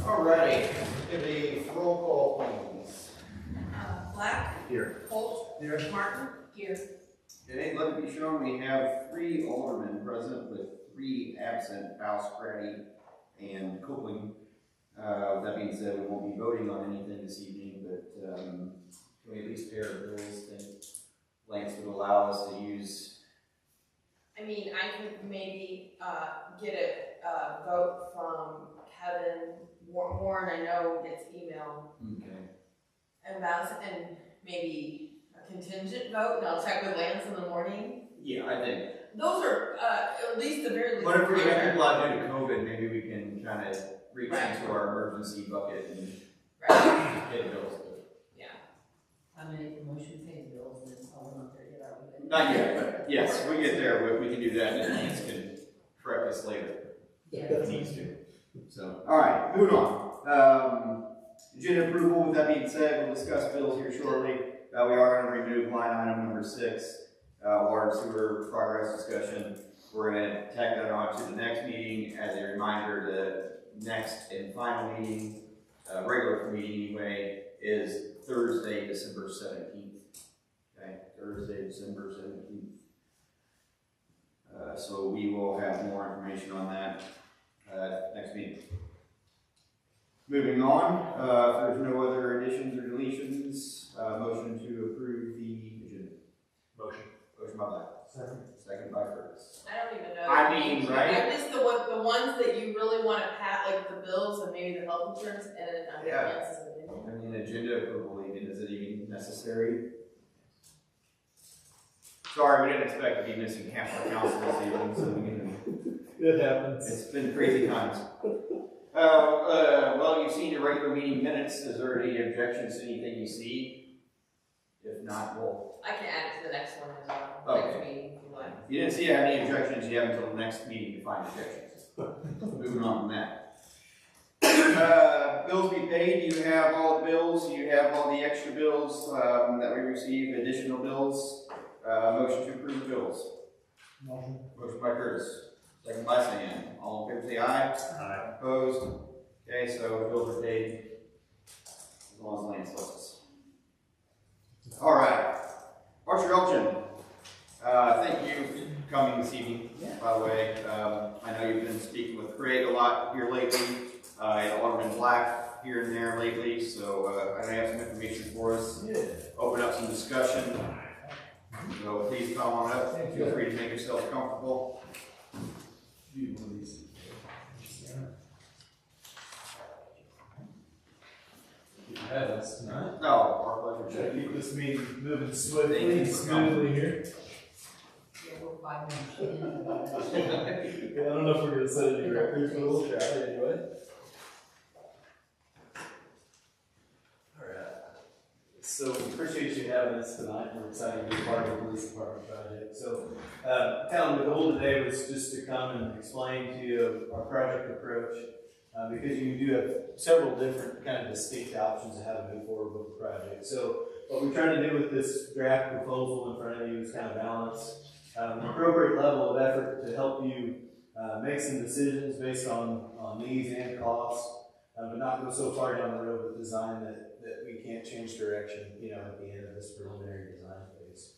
Alrighty, give a roll call, please. Black. Here. Holt. Here. Martin. Here. Okay, let it be shown we have 3 aldermen present with 3 absent, House, Craddy, and Copeland. With that being said, we won't be voting on anything this evening, but can we at least pay our bills? Think Lance would allow us to use. I mean, I could maybe get a vote from Kevin Warren. I know gets email. Okay. And maybe a contingent vote, and I'll check with Lance in the morning. Yeah, I think. Those are at least the very least. But if we have people out due to COVID, maybe we can kind of reach Right. into our emergency bucket and pay bills. Yeah. I make a motion to pay the bills, and I'll not there yet, are we? Not yet, but yes, we get there, we can do that, and Lance can correct us later if he needs to. So, all right, moving on. Agenda approval, with that being said, we'll discuss bills here shortly. We are going to remove line item number 6, water and sewer progress discussion. We're going to tack that on to the next meeting as a reminder. The next and final meeting, regular meeting anyway, is Thursday, December 17th. Okay, Thursday, December 17th. So we will have more information on that next meeting. Moving on, if there's no other additions or deletions, motion to approve the agenda. Motion. Motion by Black. Second by Curtis. I don't even know. I mean, right? I missed the ones that you really want to pass, like the bills and maybe the health insurance, and Yeah. Lance's opinion. I mean, agenda approval, even, is it even necessary? Sorry, we didn't expect to be missing half our council this evening, so we can. It happens. It's been crazy times. Well, you've seen your regular meeting minutes. Is there any objections to anything you see? If not, we'll. I can add it to the next one as well. Okay. Next meeting, if you want. If you didn't see any objections, you have until the next meeting to find objections. Moving on from that. Bills be paid. You have all the bills. You have all the extra bills that we received, additional bills. Motion to approve the bills. Motion. Motion by Curtis. Second by Sam. All in favor say aye. Aye. Opposed? Okay, so the bills are paid. As long as Lance lets us. All right. Archer Elgin. Thank you for coming this evening, by the way. I know you've been speaking with Craig a lot here lately, and Alderman Black here and there lately, so I know you have some information for us. Yeah. Open up some discussion. So please come on up. Feel free to make yourself comfortable. Have us tonight. No, our pleasure. Try to keep this meeting moving Thank swiftly you and for smoothly here. Yeah, we're 5 minutes in. Yeah, I don't know if we're gonna set any records, but we'll try anyway. Alright. So we appreciate you having us tonight. We're excited to be part of the police department project. So, kind of the goal today was just to come and explain to you our project approach. Because you do have several different kind of distinct options of how to move forward with the project. So what we're trying to do with this draft proposal in front of you is kind of balance an appropriate level of effort to help you make some decisions based on needs and costs, but not go so far down the road with design that we can't change direction, at the end of this preliminary design phase.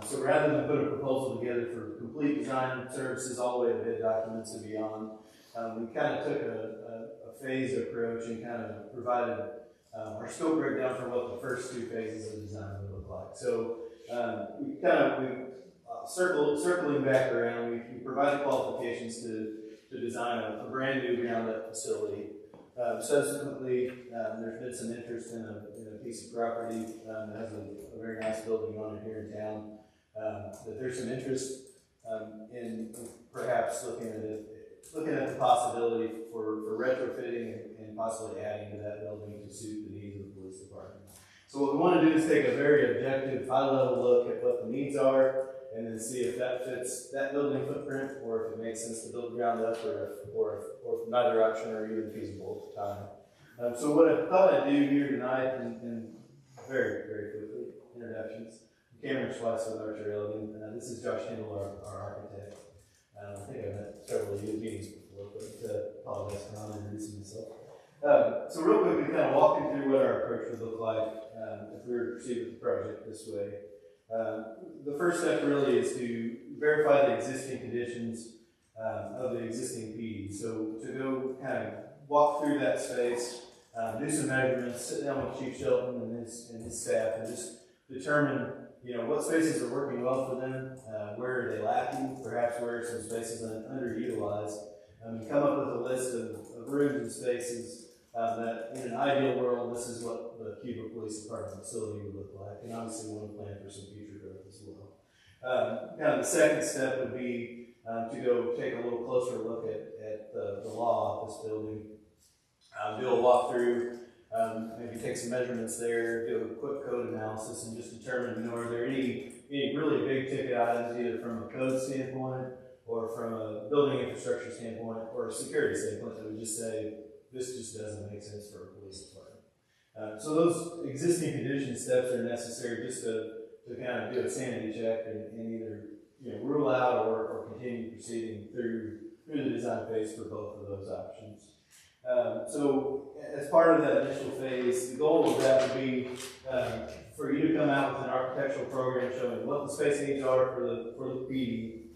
So rather than put a proposal together for complete design services all the way to bid documents and beyond, we kind of took a phased approach and kind of provided our scope breakdown for what the first 2 phases of design would look like. So circling back around, we provided qualifications to design a brand new ground-up facility. Subsequently, there's been some interest in a piece of property that has a very nice building on it here in town. That there's some interest in perhaps looking at the possibility for retrofitting and possibly adding to that building to suit the needs of the police department. So what we want to do is take a very objective, high-level look at what the needs are, and then see if that fits that building footprint, or if it makes sense to build ground up, or if neither option are even feasible at the time. So what I thought I'd do here tonight, and very, very quickly, introductions. Cameron Schweiss with Archer Elgin. This is Josh Hindle, our architect. I think I've met several of you at meetings before, but apologize for not introducing myself. So real quick, we kind of walk you through what our approach would look like if we were to proceed with the project this way. The first step really is to verify the existing conditions of the existing PD. So to go kind of walk through that space, do some measurements, sit down with Chief Shelton and his staff, and just determine, what spaces are working well for them, where are they lacking, perhaps where are some spaces underutilized, and come up with a list of rooms and spaces that, in an ideal world, this is what the Cuba Police Department facility would look like, and obviously we want to plan for some future growth as well. Now the second step would be to go take a little closer look at the law office building, do a walkthrough, maybe take some measurements there, do a quick code analysis, and just determine, are there any really big ticket items, either from a code standpoint, or from a building infrastructure standpoint, or a security standpoint, that would just say, this just doesn't make sense for a police department. So those existing condition steps are necessary just to kind of do a sanity check and either rule out or continue proceeding through the design phase for both of those options. So as part of that initial phase, the goal of that would be for you to come out with an architectural program showing what the space needs are for the PD,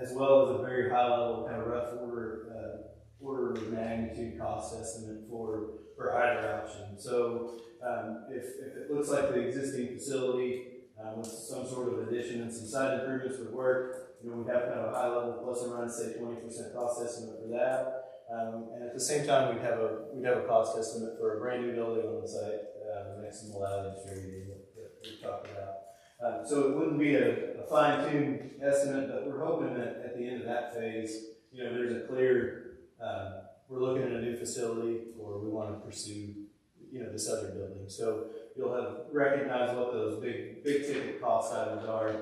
as well as a very high level kind of rough order of magnitude cost estimate for either option. So if it looks like the existing facility with some sort of addition and some side improvements would work, we'd have kind of a high level plus or minus say 20% cost estimate for that. And at the same time, we'd have a cost estimate for a brand new building on the site next to the Malady Street that we talked about. So it wouldn't be a fine-tuned estimate, but we're hoping that at the end of that phase, there's a clear, we're looking at a new facility, or we want to pursue, this other building. So you'll have recognized what those big ticket cost items are,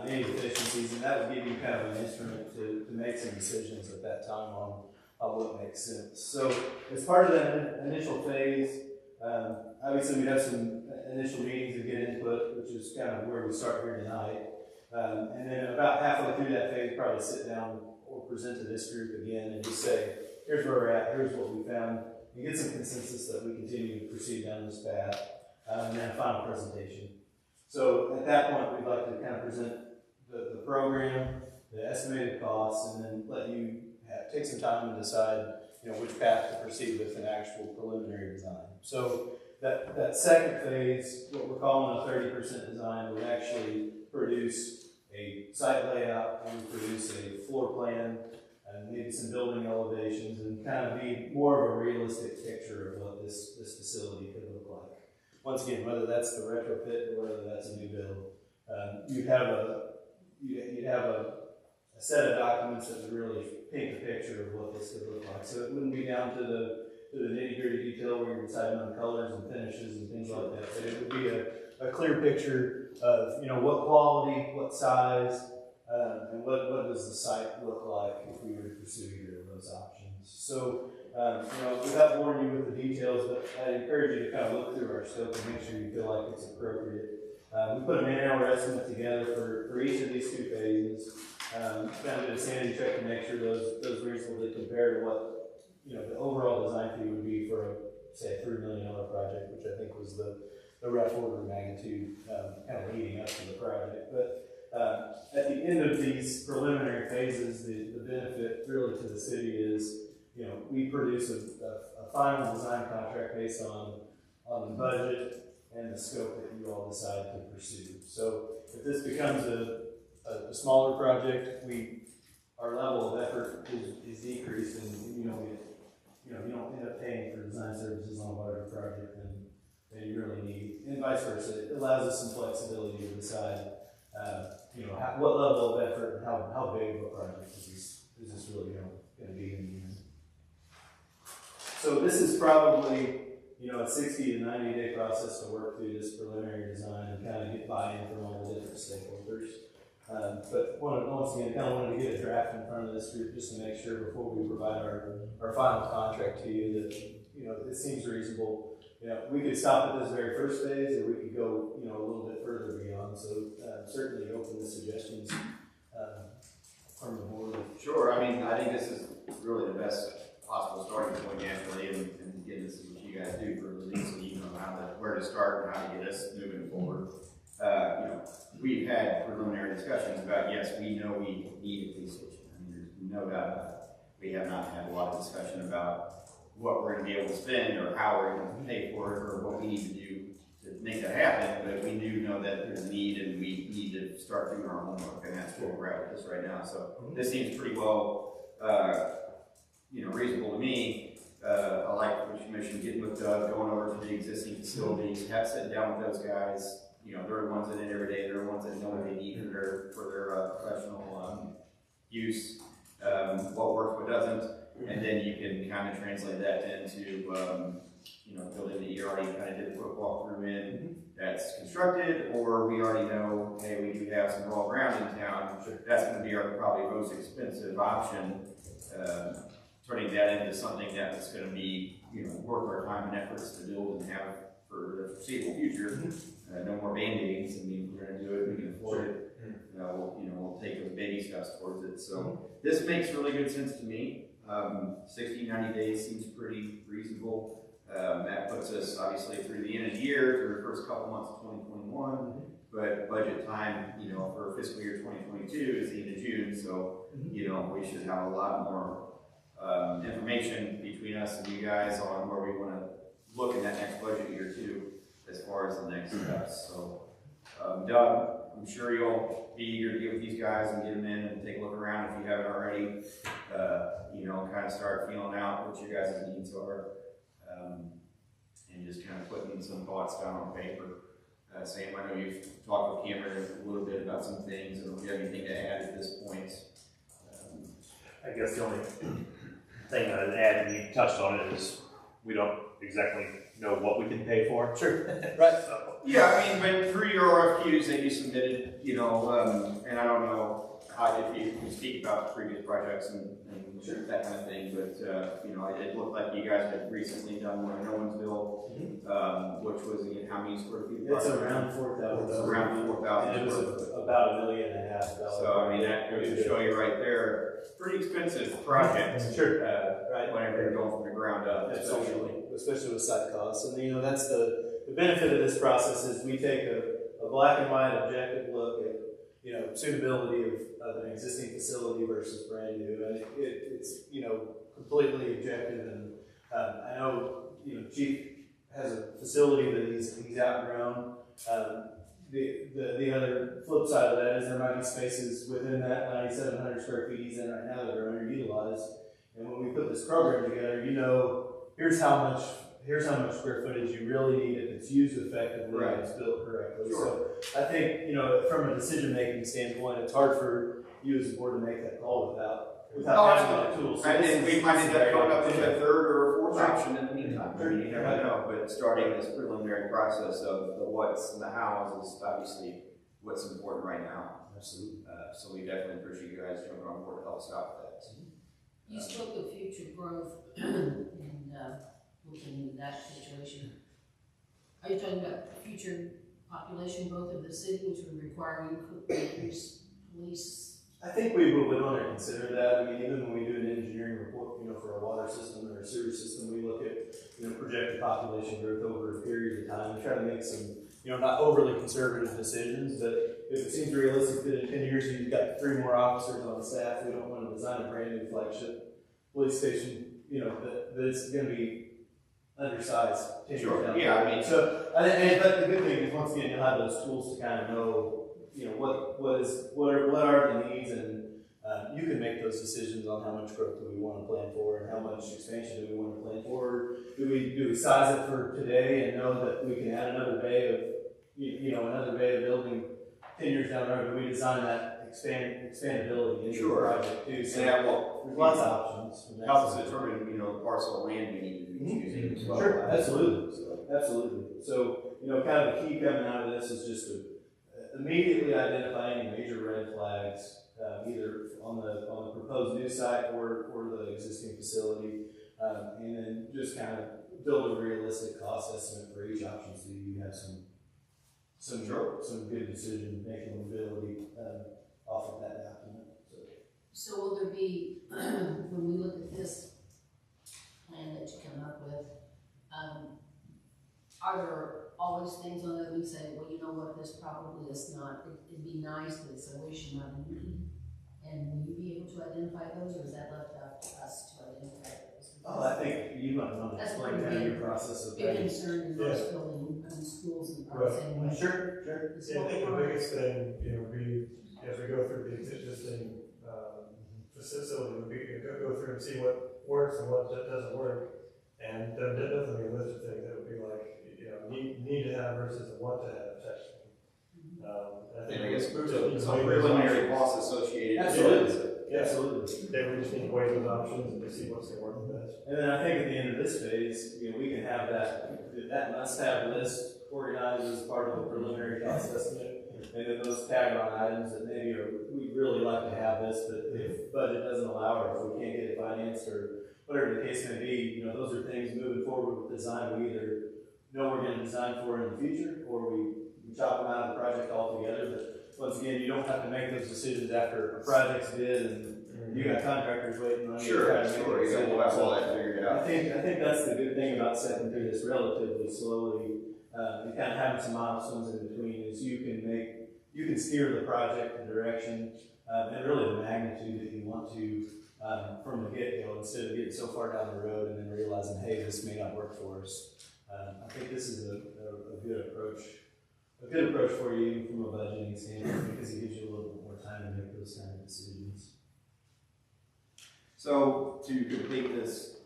any efficiencies, and that would give you kind of an instrument to make some decisions at that time on what makes sense. So as part of that initial phase, obviously we have some initial meetings to get input, which is kind of where we start here tonight. And then about halfway through that phase, probably sit down or present to this group again and just say, here's where we're at, here's what we found, and get some consensus that we continue to proceed down this path, and then a final presentation. So at that point, we'd like to kind of present the program, the estimated costs, and then let you take some time to decide, which path to proceed with an actual preliminary design. So that second phase, what we're calling a 30% design, would actually produce a site layout and produce a floor plan and maybe some building elevations and kind of be more of a realistic picture of what this facility could look like. Once again, whether that's the retrofit or whether that's a new build, you'd have a set of documents that would really paint the picture of what this could look like. So it wouldn't be down to the nitty-gritty detail where you're deciding on colors and finishes and things like that. But it would be a clear picture of what quality, what size, and what does the site look like if we were to pursue either of those options. So without boring you with the details, but I'd encourage you to kind of look through our scope and make sure you feel like it's appropriate. We put a man-hour estimate together for each of these two phases. Kind of did a sanity check to make sure those reasonably compare to what the overall design fee would be for say a $3 million project, which I think was the rough order of magnitude kind of leading up to the project. But at the end of these preliminary phases, the benefit really to the city is we produce a final design contract based on the budget and the scope that you all decide to pursue. So if this becomes a smaller project, our level of effort is decreased, and you don't end up paying for design services on a larger project than you really need, and vice versa. It allows us some flexibility to decide, what level of effort and how big of a project is this really going to be in the end. So this is probably a 60 to 90 day process to work through this preliminary design and kind of get buy-in from all the different stakeholders. But once again, kind of wanted to get a draft in front of this group just to make sure before we provide our final contract to you that it seems reasonable. We could stop at this very first phase, or we could go a little bit further beyond. So certainly open to suggestions from the board. Sure. I mean, I think this is really the best possible starting point naturally, and again, this is what you guys do for a living, so you know where to start and how to get us moving forward. You know, we've had preliminary discussions about, yes, we know we need a police station. I mean, there's no doubt about it. We have not had a lot of discussion about what we're going to be able to spend or how we're going to pay for it or what we need to do to make that happen, but we do know that there's a need and we need to start doing our homework, and that's where we're at with this right now. So this seems pretty well, you know, reasonable to me. I like what you mentioned, getting with Doug, going over to the existing facilities, sitting down with those guys. You know, they're the ones that in every day, they're the ones that know what they need for their professional use, what works, what doesn't, and then you can kind of translate that into, you know, building that you already kind of did a quick walkthrough in that's constructed, or we already know, hey, we do have some raw ground in town. That's going to be our probably most expensive option. Turning that into something that's going to be, you know, worth our time and efforts to build and have for the foreseeable future. No more band-aids. I mean, we're going to do it. We can afford it. We'll take those baby steps towards it. So this makes really good sense to me. 60, 90 days seems pretty reasonable. That puts us obviously through the end of the year, through the first couple months of 2021. But budget time, you know, for fiscal year 2022 is the end of June. So, you know, we should have a lot more information between us and you guys on where we want to look in that next budget year too, as far as the next steps. So, Doug, I'm sure you'll be eager to get with these guys and get them in and take a look around if you haven't already. You know, kind of start feeling out what your guys' needs are, and just kind of putting some thoughts down on paper. Sam, I know you've talked with Cameron a little bit about some things, and if you have anything to add at this point. I guess the only thing I'd add, and you touched on it, is we don't exactly know what we can pay for. Sure. Right. So, Yeah, I mean, but through your RFQs that you submitted, you know, and I don't know how, if you can speak about previous projects and that kind of thing, but, you know, it looked like you guys had recently done one in Owensville, which was, again, how many square feet? It's around 4,000. It's around 4,000. And it was about $1.5 million. So, I mean, that goes to show you right there, pretty expensive project. Sure. Right. Whenever you're going from the ground up. Especially with site costs. And, you know, that's the benefit of this process is we take a black and white objective look at, you know, suitability of an existing facility versus brand new. And it's, you know, completely objective. And I know, you know, Chief has a facility that he's outgrown. The other flip side of that is there might be spaces within that 9,700 square feet he's in right now that are underutilized. And when we put this program together, you know, here's how much square footage you really need if it's used effectively and it's built correctly. Sure. So I think, you know, from a decision-making standpoint, it's hard for you as a board to make that call without having the tools. So and we might end up coming up with a third or a fourth Right. option in the meantime. I mean, you never know, but starting this preliminary process of the what's and the hows is obviously what's important right now. Absolutely. So we definitely appreciate you guys jumping on board to help us out with that. You spoke of future growth and looking into that situation. Are you talking about future population growth of the city, which would require increased police? I think we would want to consider that. I mean, even when we do an engineering report, you know, for a water system or a sewer system, we look at, you know, projected population growth over a period of time and try to make some, you know, not overly conservative decisions. But if it seems realistic that in 10 years you've got 3 more officers on staff, we don't want to design a brand new flagship police station, you know, that's going to be undersized 10 years down. Yeah, I mean, So, but the good thing is, once again, you'll have those tools to kind of know, you know, what are the needs, and you can make those decisions on how much growth do we want to plan for, and how much expansion do we want to plan for. Do we size it for today and know that we can add another bay of, another bay of building 10 years down the road? Do we design that expandability into the project too? So yeah, well, there's lots of options. helps us determine, you know, the parcel of land we need to be choosing as well. Sure, absolutely. So, you know, kind of the key coming out of this is just to immediately identify any major red flags, either on the proposed new site or the existing facility, and then just kind of build a realistic cost estimate for each option so you have some good decision making ability off of that document. So. So will there be, when we look at this plan that you come up with, are there always things on it we say, well, you know what, this probably is not, it'd be nice, but it's a wish, not a need? And will you be able to identify those, or is that left up to us to identify those? Oh, I think you might want to That's explain pretty kind of big. your process of Big that. concern in most building, schools and Right. same way. Sure, sure. It's Yeah, I what think the we're- biggest thing, would be, as we go through the existing, facility, would be to go through and see what works and what doesn't work. And then definitely a list of things that would be like, need to have versus a want to have technically. I think And I guess we just need to some weigh those preliminary options. costs associated. Absolutely. Yeah. Absolutely. Then we just need to weigh those options and to see what's going to work the best. And then I think at the end of this phase, we can have that must-have list organized as part of a preliminary cost estimate. And then those tag-on items that maybe we'd really like to have this, but if budget doesn't allow or if we can't get it financed or whatever the case may be, those are things moving forward with design we either know we're going to design for in the future or we chop them out of the project altogether. But once again, you don't have to make those decisions after a project's bid and you got contractors waiting on you. Sure, to try to make sure, it yeah, we'll have all so that figured I out. think that's the good thing about stepping through this relatively slowly, and kind of having some milestones in between is you can steer the project in direction, and really the magnitude that you want to, from the get-go, instead of getting so far down the road and then realizing, hey, this may not work for us. I think this is a good approach. A good approach for you even from a budgeting standpoint because it gives you a little bit more time to make those kind of decisions. So to complete these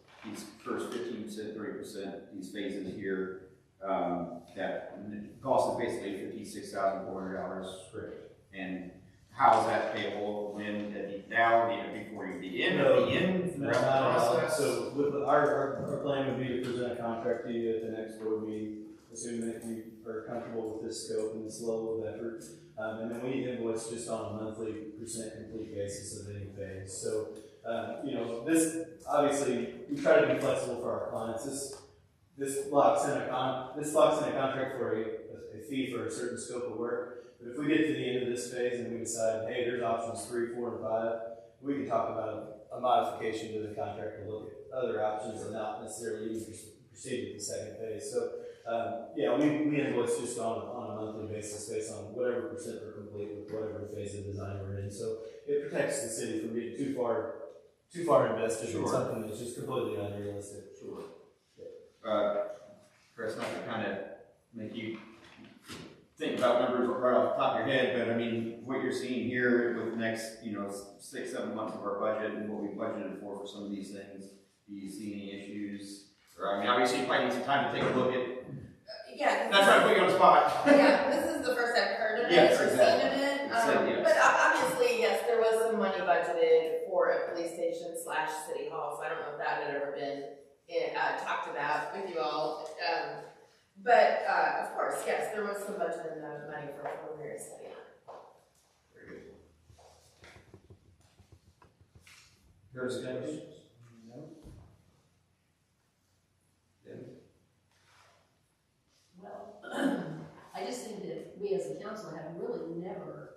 first 15%, 30%, these phases here, that cost is basically $56,400. Correct. And how is that payable when, now, before you begin, at No, the end, No, throughout not the at all. process? So with our plan would be to present a contract to you at the next board meeting, assuming that you are comfortable with this scope and this level of effort. And then we invoice just on a monthly percent complete basis of any phase. So, this, obviously, we try to be flexible for our clients. This locks in a contract for a fee for a certain scope of work. But if we get to the end of this phase and we decide, hey, there's options 3, 4, and 5, we can talk about a modification to the contract to look at other options and not necessarily even proceed with the second phase. So, we invoice just on a monthly basis based on whatever percent we're complete with whatever phase of design we're in. So it protects the city from getting too far invested in Sure. something that's just completely unrealistic. Sure. Chris, not to kind of make you think about numbers right off the top of your head, but I mean, what you're seeing here with the next, 6, 7 months of our budget and what we budgeted for some of these things, do you see any issues? Or, I mean, obviously, you probably need some time to take a look at, Yeah. not trying to put you on the spot. Yeah, this is the first I've heard of it, Yes, or exactly. seen of it. Exactly, yes. But obviously, yes, there was some money budgeted for a police station / city hall, so I don't know if that had ever been talked about with you all. But of course, yes, there was some budgeted money for preliminary study. Very good. Here's the questions? No? Well, I just think that we as a council have really never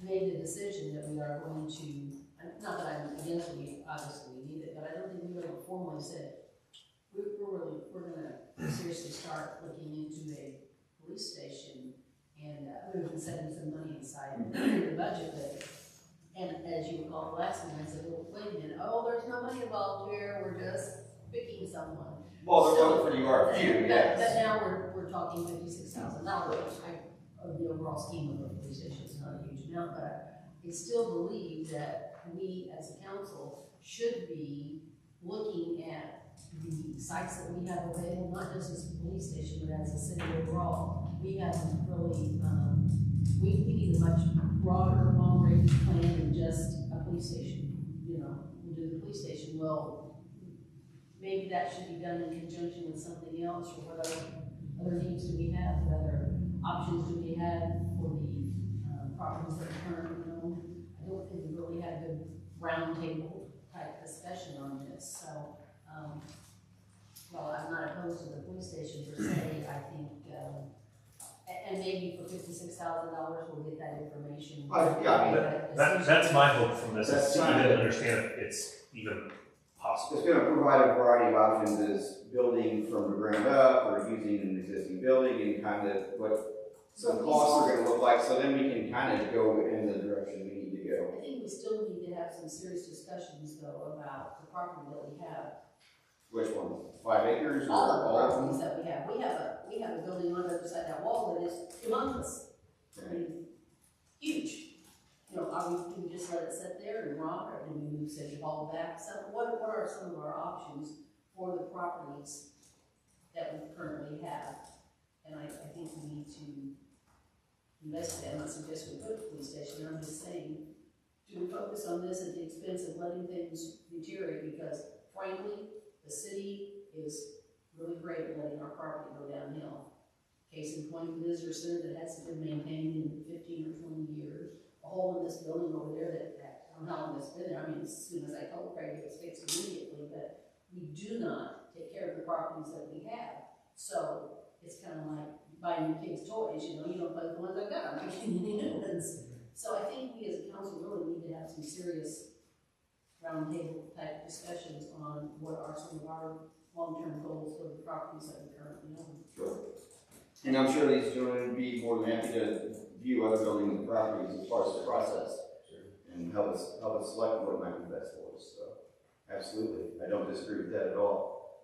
made the decision that we are going to, not that I'm against it, obviously we need it, but I don't think we really formally said, we're gonna seriously start looking into a police station, and we've been setting some money aside in the budget, but, and as you recall, the last time I said, well, wait a minute, there's no money involved here, we're just picking someone. Well, there wasn't for the RFQ, But yes. now we're talking $56,000, of the overall scheme of the police station, it's not a huge amount, but I still believe that we as a council should be looking at the sites that we have available, not just as a police station, but as a city overall. We have really, we need a much broader, long-range plan than just a police station. We'll do the police station, well, maybe that should be done in conjunction with something else, or what other needs do we have, what other options do we have for the properties that are currently owned. I don't think we really had a good roundtable type discussion on this, so, while I'm not opposed to the police station per se, I think, and maybe for $56,000, $6,000, we'll get that information. Yeah, I mean, That's my hope from this, is That's to fine. even understand if it's even possible. It's gonna provide a variety of options as building from the ground up or using an existing building and kind of what some costs are gonna look like, so then we can kind of go in the direction we need to go. I think we still need to have some serious discussions though about the property that we have. Which one? 5 acres or All of the all of properties them? that we have. We have a building on the other side of that wall that is humongous. I mean, huge. You know, can we just let it sit there and rot, or do we move City Hall back? So what are some of our options for the properties that we currently have? And I think we need to investigate. I'm not suggesting we put a police station, I'm just saying, do we focus on this at the expense of letting things deteriorate? Because frankly, the city is really great at letting our property go downhill. Case in point, the visitor center that hasn't been maintained in 15 or 20 years. A hole in this building over there that I don't know how long it's been there. I mean, as soon as I told Craig it was fixed immediately, but we do not take care of the properties that we have. So it's kind of like buying your kids toys, you know, you don't play with the ones I've got, I'm not getting any new ones. So I think we as a council really need to have some serious roundtable type discussions on what are some of our long-term goals for the properties that we currently own. Sure. And I'm sure these gentlemen would be more than happy to view other buildings and properties as part of the process. And help us select what might be best for us, so, absolutely, I don't disagree with that at all.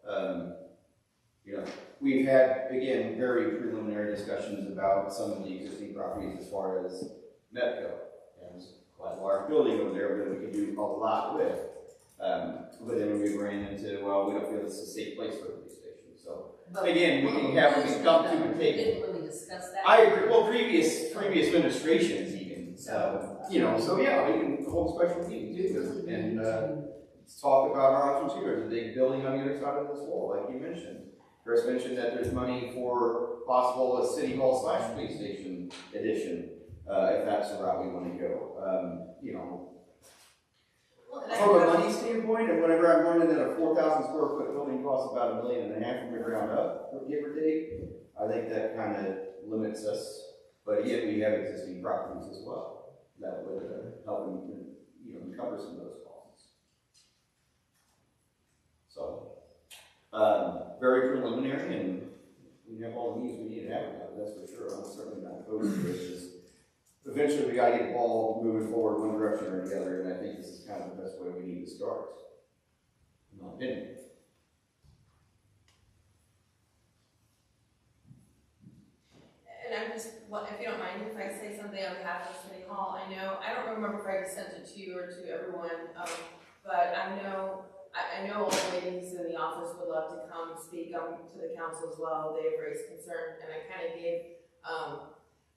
You know, we've had, again, very preliminary discussions about some of the existing properties as far as Metco. And there's quite a large building over there that we could do a lot with. But then we ran into, well, we don't feel this is a safe place for a police station, so. But Again, we can have, we can come to a we table. didn't really discuss that. I agree, well, previous administrations even, you know, so yeah, we can hold a special meeting too, and, talk about our options here. There's a big building on the other side of this wall, like you mentioned. Chris mentioned that there's money for possible a city hall / police station addition, if that's the route we want to go. You know, Well, and I from a think money standpoint, and whenever I'm running that a 4,000 square foot building costs about $1.5 million from the ground up, give or take, I think that kind of limits us. But yet we have existing properties as well that would help, you know, cover some of those costs. So, very preliminary, and we have all the means we need to have about it, that's for sure. I'm certainly not opposed to this. Eventually, we got to get the ball moving forward one direction or the other, and I think this is kind of the best way we need to start, in my opinion. And I'm just, if you don't mind, if I say something on behalf of City Hall, I don't remember if I sent it to you or to everyone, but I know all the ladies in the office would love to come speak to the council as well. They have raised concern, and I kind of gave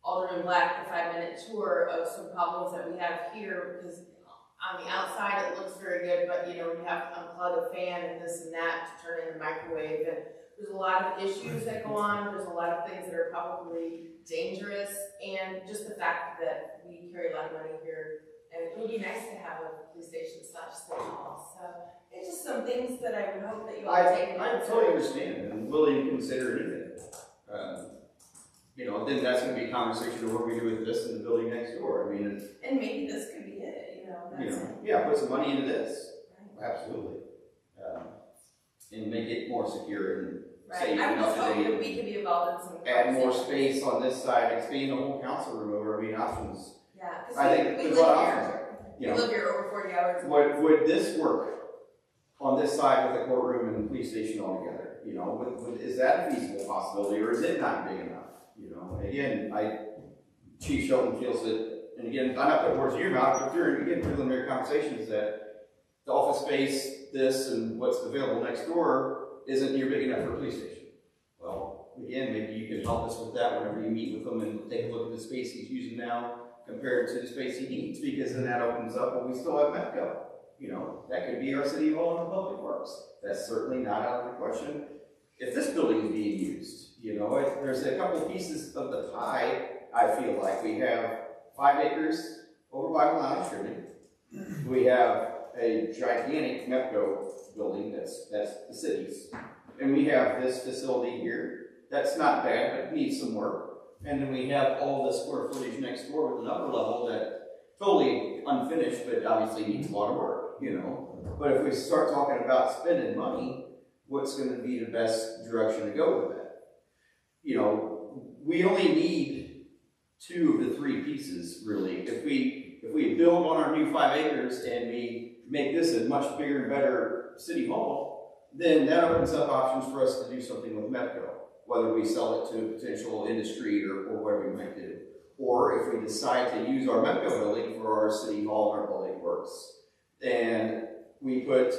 Alderman Black the 5-minute tour of some problems that we have here, because on the outside it looks very good, but you know, you have to unplug a fan and this and that to turn in the microwave, and there's a lot of issues that go on. There's a lot of things that are probably dangerous, and just the fact that we carry a lot of money here, and it would be nice to have a police station / city hall. So it's just some things that I would hope that you all take into I totally understand and willing to consider anything. You know, then that's going to be a conversation of what we do with this in the building next door. I mean, And maybe this could be it, you know. That's it. yeah, put some money into this. Right. Absolutely. And make it more secure and Right. safe I and would up just to hope date. that we could be involved in some Add more conversations. space on this side, expand the whole council room over. I mean, options. Yeah, because I think we there's a lot of live options here. there. We You know, live here over 40 hours. would this work on this side with the courtroom and the police station all together? You know, is that a feasible possibility, or is it not big enough? You know, again, Chief Shelton feels that, and again, I'm not putting words in your mouth, but during, again, preliminary conversations that the office space, this, and what's available next door isn't near big enough for a police station. Well, again, maybe you can help us with that whenever you meet with them and take a look at the space he's using now compared to the space he needs, because then that opens up, well, we still have Metco. You know, that could be our city hall and public works. That's certainly not out of the question. If this building is being used, you know, there's a couple of pieces of the pie, I feel like. We have 5 acres over by Milano Trinity. We have a gigantic Metco building that's the city's. And we have this facility here that's not bad, but needs some work. And then we have all the square footage next door with an upper level that totally unfinished, but obviously needs a lot of work, you know? But if we start talking about spending money, what's gonna be the best direction to go with that? You know, we only need 2 of the 3 pieces, really. If we build on our new 5 acres and we make this a much bigger and better city hall, then that opens up options for us to do something with Metco, whether we sell it to a potential industry or whatever we might do. Or if we decide to use our Metco building for our city hall and our public works, and we put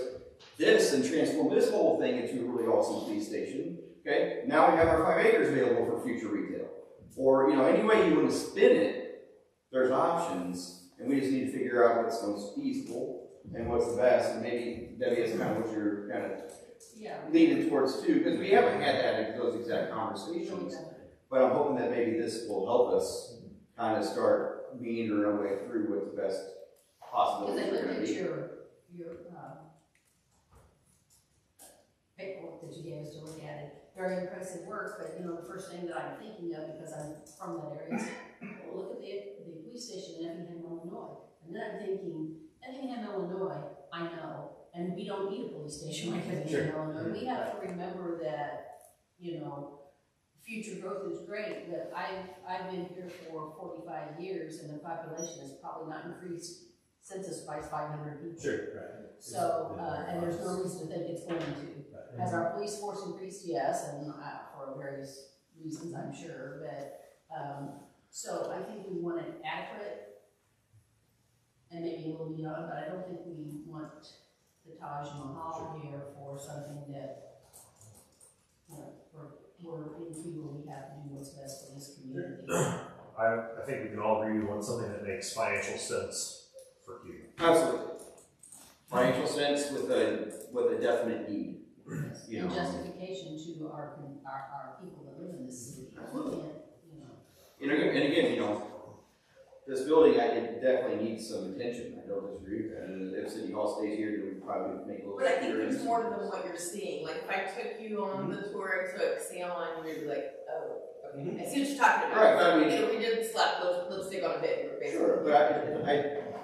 this and transform this whole thing into a really awesome police station, okay? Now we have our 5 acres available for future retail. Or, you know, any way you want to spin it, there's options, and we just need to figure out what's most feasible and what's the best, and maybe Debbie, that's kind of what you're kind of Yeah. leaning towards too, because we haven't had those exact conversations. But I'm hoping that maybe this will help us kind of start meandering our way through what the best Because possibilities I are looked going to at be. your paperwork that you gave us to look at it, very impressive work, but you know, the first thing that I'm thinking of, because I'm from that area, is, well, look at the police station in Effingham, Illinois. And then I'm thinking, Effingham, Illinois, I know, and we don't need a police station like Effingham, Illinois. We have to remember that, you know, future growth is great, but I've been here for 45 years, and the population has probably not increased census by 500 people. Sure, right. So, and there's no reason to think it's going to. Has our police force increased? Yes, and for various reasons, I'm sure, but, so I think we want it adequate and maybe a little beyond, but I don't think we want the Taj Mahal here for something that, you know, we're into where we have to do what's best for this community. I think we can all agree we want something that makes financial sense for you. Absolutely. Financial sense with a definite need. You And know. justification to our people that live in this city. Absolutely. We can't, you know. And again, you know, this building, it definitely needs some attention. I don't disagree with that. And if City Hall stays here, it would probably make a little. But I think difference. there's more than what you're seeing. Like if I took you on the tour, I took Sam on, you'd be like, oh, okay. I see what you're talking about. Right, but I mean- we did slap lipstick on a bit, basically. Sure, but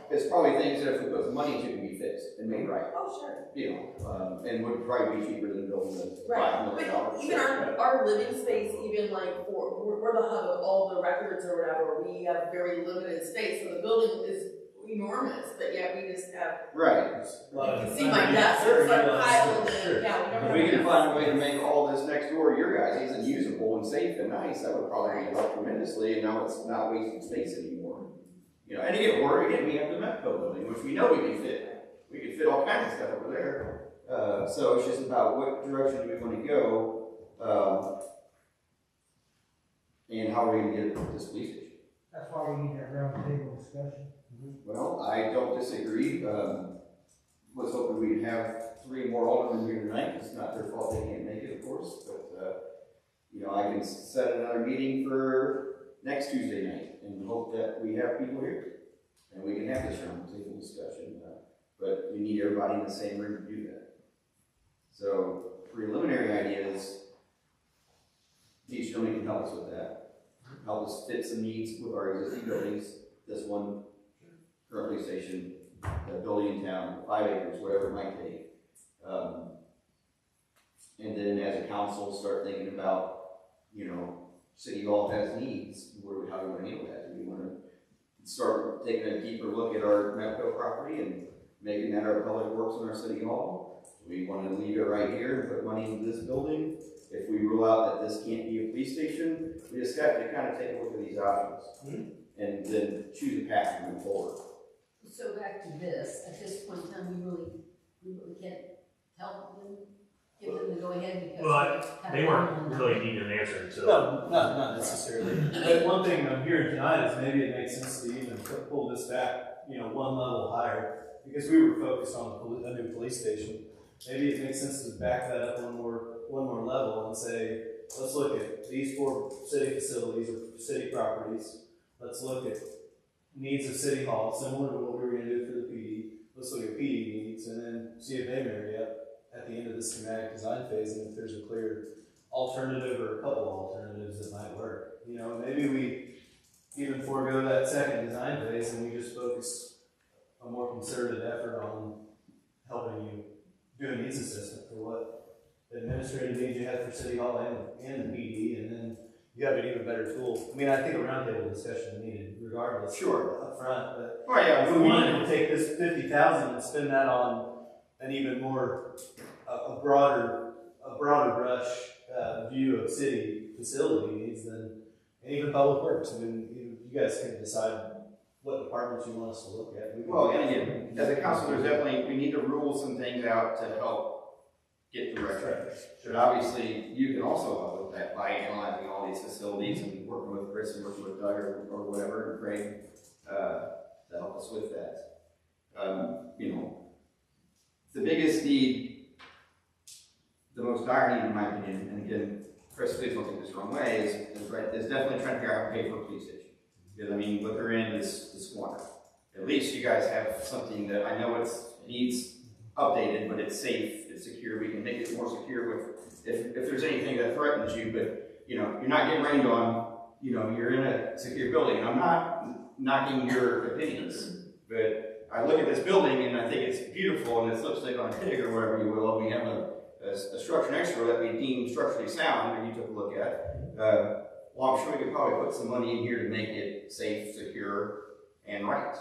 it's probably things that if we put some money to can be fixed and made right. Oh, sure. You know, and would probably be cheaper than building the Right, $5 million. but even our living space, even like we're the hub of all the records or whatever, we have very limited space, so the building is enormous, but yet we just have, Right. you can see my desk, it's like piled in, yeah, we If don't we have can enough. find a way to make all this next door your guys' and usable and safe and nice, that would probably help tremendously, and now it's not wasting space anymore. You know, and again, we have the Metco building, which we know we can fit. We can fit all kinds of stuff over there. So it's just about what direction do we want to go, and how are we going to get this police station? That's why we need that round table discussion. Well, I don't disagree. Was hoping we'd have 3 more aldermen here tonight. It's not their fault they can't make it, of course, but you know, I can set another meeting for next Tuesday night and hope that we have people here and we can have this round table discussion. But we need everybody in the same room to do that. So preliminary ideas, each gentleman can help us with that. Help us fit some needs with our existing buildings. This one, current police station, the building in town, 5 acres, whatever it might take. And then as a council, start thinking about, you know, City Hall has needs. How do we want to handle that? Do we want to start taking a deeper look at our Metco property and making that our public works in our City Hall? Do we want to leave it right here and put money into this building? If we rule out that this can't be a police station, we just have to kind of take a look at these options and then choose a path to move forward. So back to this, at this point in time, we really can't tell them, give them the go ahead because. Well, it's kind They of weren't on the- really needing an answer until. No, not necessarily. But one thing I'm hearing tonight is maybe it makes sense to even pull this back, you know, 1 level higher, because we were focused on a new police station. Maybe it makes sense to back that up one more level and say, let's look at these 4 city facilities or city properties. Let's look at needs of City Hall, similar to what we were going to do for the PD. Let's look at PD needs and then see if they marry up at the end of the schematic design phase, and if there's a clear alternative or a couple alternatives that might work. You know, maybe we even forego that second design phase and we just focus a more concerted effort on helping you do a needs assessment for what administrative needs you have for City Hall and the PD, and then you have an even better tool. I mean, I think a roundtable discussion is needed regardless. Sure. Up front, but Oh, yeah, if we wanted to take this 50,000 and spend that on an even more, a broader brush view of city facility needs, then, and even public works, I mean, you guys can decide what departments you want us to look at. Well, and again, as a council, there's definitely, we need to rule some things out to help get direction. But obviously, you can also help with that by analyzing all these facilities and working with Chris and working with Doug or whatever, and Craig, to help us with that. You know, the biggest need, the most dire need in my opinion, and again, Chris, please don't take this the wrong way, is definitely trying to figure out how to pay for a police station. Because I mean, what they're in is squander. At least you guys have something that I know it needs updated, but it's safe, it's secure. We can make it more secure with if there's anything that threatens you. But you know, you're not getting rained on. You know, you're in a secure building. And I'm not knocking your opinions, but I look at this building and I think it's beautiful and it's lipstick on a pig or whatever you will. We have a structure next door that we deem structurally sound, and you took a look at. Well, I'm sure we could probably put some money in here to make it safe, secure, and right.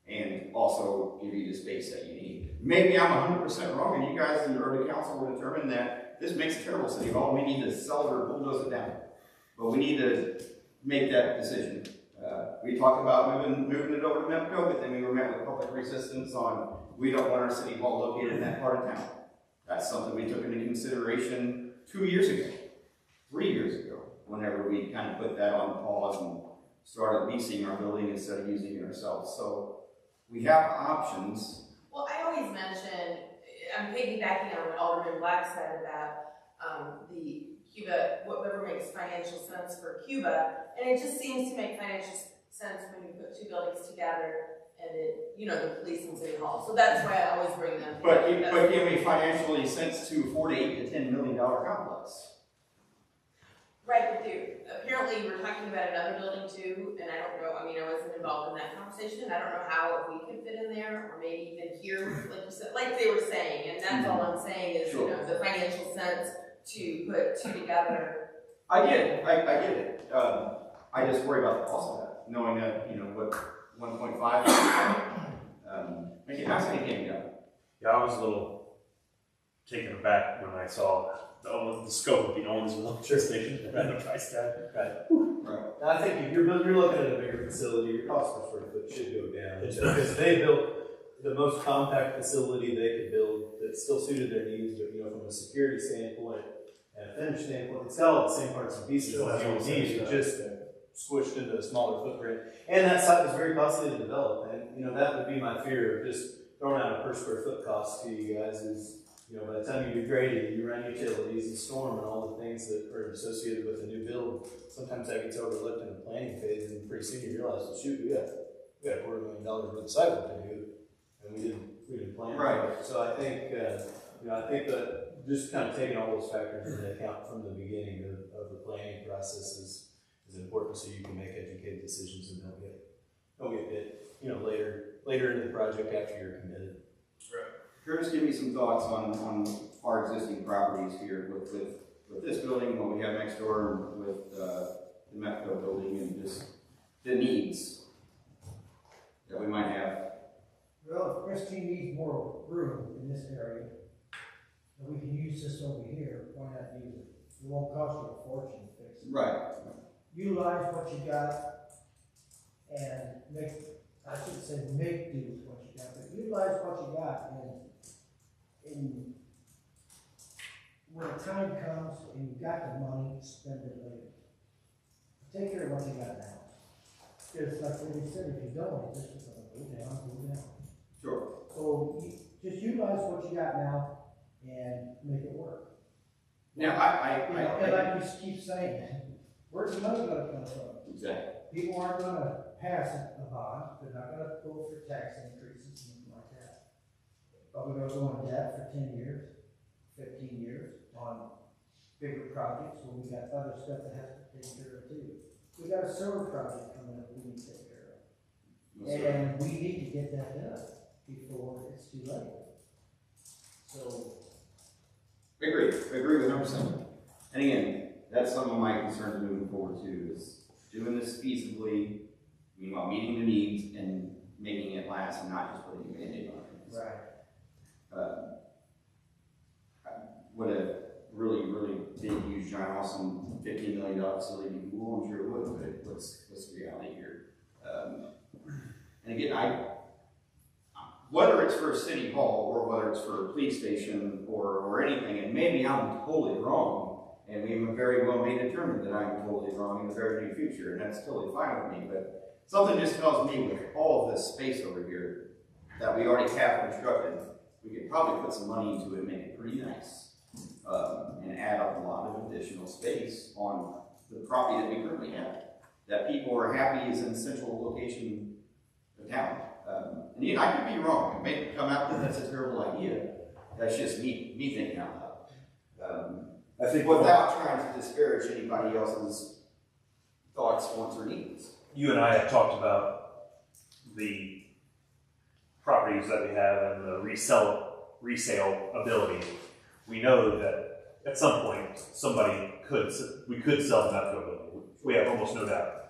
And also give you the space that you need. Maybe I'm 100% wrong, and you guys in the early council will determine that this makes a terrible city hall. We need to sell it or bulldoze it down. But we need to make that decision. We talked about moving it over to MEPCO, but then we were met with public resistance on we don't want our city hall located in that part of town. That's something we took into consideration 2 years ago, 3 years ago, whenever we kind of put that on pause and started leasing our building instead of using it ourselves. So we have options. Well, I always mention, I'm piggybacking on what Alderman Black said about the Cuba, whatever makes financial sense for Cuba, and it just seems to make financial sense when you put two buildings together and it, you know, the police and city hall. So that's why I always bring them. But give me financially sense to afford an $8 to $10 million complex. Right, but apparently you were talking about another building too, and I don't know, I mean, I wasn't involved in that conversation. I don't know how we could fit in there, or maybe even here, like you said, like they were saying, and that's all I'm saying is, you know, the financial sense to put two together. I get it, I get it. I just worry about the cost of that, knowing that, you know, what 1.5 make it nice and it go. Yeah, I was a little taken aback when I saw the scope of the Owensville jurisdiction and the price tag. Right. I think if you're looking at a bigger facility, your cost per square foot should go down. Because they built the most compact facility they could build that still suited their needs, but you know, from a security standpoint and a finish standpoint, it's got all the same parts and pieces as you need. It just squished into a smaller footprint. And that site was very costly to develop. And you know, that would be my fear of just throwing out a per square foot cost to you guys is, you know, by the time you do grading, you run utilities and storm and all the things that are associated with a new build, sometimes that gets overlooked in the planning phase, and pretty soon you realize, well, shoot, we got $250,000 worth of sidewalk to do, and we didn't plan. Right. So I think, you know, I think that just kind of taking all those factors into account from the beginning of the planning process is important, so you can make educated decisions and don't get hit, you know, later in the project after you're committed. Right. Curtis, give me some thoughts on our existing properties here with this building, what we have next door, and with the MEPCO building, and just the needs that we might have. Well, if Christine needs more room in this area, and we can use this over here, why not use it? It won't cost you a fortune to fix it. Right. Utilize what you got and I should say make do with what you got, but utilize what you got and when the time comes and you got the money, spend it later. Take care of what you got now. Because like we said, if you don't, this is gonna go down. Sure. So just utilize what you got now and make it work. Now, And like we keep saying, where's the money gonna come from? Exactly. People aren't gonna pass a bond, they're not gonna go for tax increases, anything like that. But we're gonna go in debt for 10 years, 15 years on bigger projects, when we got other stuff that has to be taken care of too. We got a sewer project coming up we need to take care of. And we need to get that done before it's too late. So, Agree with 100%. And again, that's some of my concerns moving forward too, is doing this feasibly, meanwhile meeting the needs and making it last and not just putting a Band-Aid on it. right. Would a really, really big, huge, giant, awesome $15 million facility be cool? I'm sure it would, but what's the reality here? And again, whether it's for a city hall or whether it's for a police station or anything, and maybe I'm totally wrong, and we very well may determine that I'm totally wrong in the very near future, and that's totally fine with me, but something just tells me with all of this space over here that we already have constructed, we could probably put some money into it and make it pretty nice. And add up a lot of additional space on the property that we currently have, that people are happy is in central location of town. And again, I could be wrong. It may come out that that's a terrible idea. That's just me thinking out loud. I think without trying to disparage anybody else's thoughts, wants, or needs. You and I have talked about the properties that we have and the resale ability. We know that at some point we could sell the Metco building. We have almost no doubt.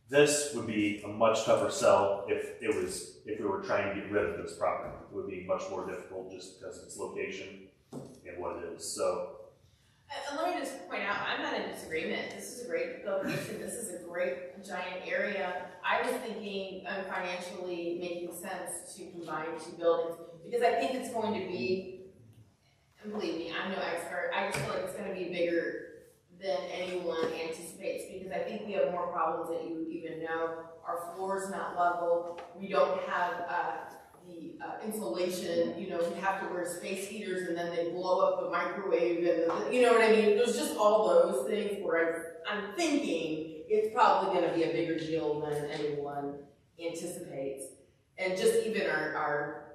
This would be a much tougher sell if we were trying to get rid of this property. It would be much more difficult just because of its location and what it is. So. And let me just point out, I'm not in disagreement. This is a great location. This is a great giant area. I was thinking of financially making sense to combine two buildings because I think it's going to be, and believe me, I'm no expert. I just feel like it's going to be bigger than anyone anticipates because I think we have more problems that you even know. Our floor is not level. We don't have the insulation. You know, we have to wear space heaters and then they blow up the microwave and you know what I mean? There's just all those things where I'm thinking it's probably going to be a bigger deal than anyone anticipates. And just even our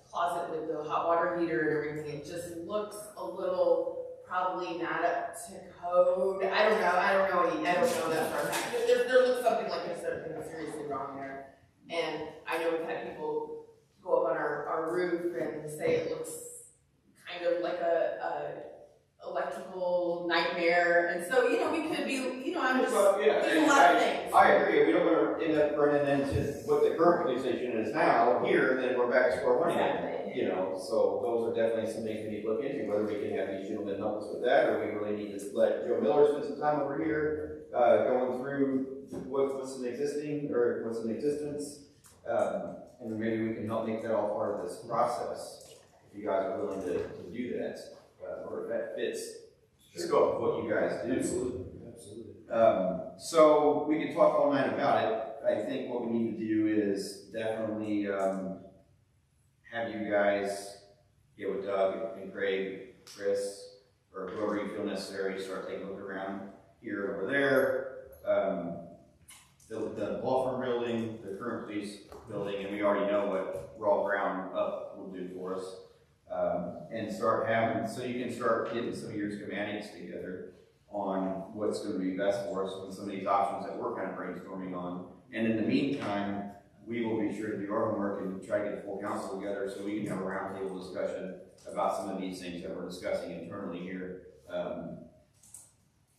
closet with the hot water heater and everything, it just looks a little probably not up to code. I don't know that for a fact. There looks something like there's something seriously wrong there. And I know we've had people go up on our roof and say it looks kind of like a electrical nightmare. And so, you know, we could be, you know, I'm just, there's a lot of things. I agree. We don't want to end up running into what the current police station is now here, then we're back to square one again. You know, so those are definitely some things we need to look into, whether we can have these gentlemen help us with that, or we really need to let Joe Miller spend some time over here, going through what's in existing, or what's in existence, and maybe we can help make that all part of this process, if you guys are willing to do that, or if that fits the scope of what you guys do. Absolutely. So we can talk all night about it. I think what we need to do is definitely, have you guys get with Doug and Craig, Chris, or whoever you feel necessary, start taking a look around here and over there. The law firm building, the current police building, and we already know what raw ground up will do for us. And start having, so you can start getting some of your schematics together on what's going to be best for us and some of these options that we're kind of brainstorming on. And in the meantime, we will be sure to do our homework and try to get the full council together so we can have a roundtable discussion about some of these things that we're discussing internally here.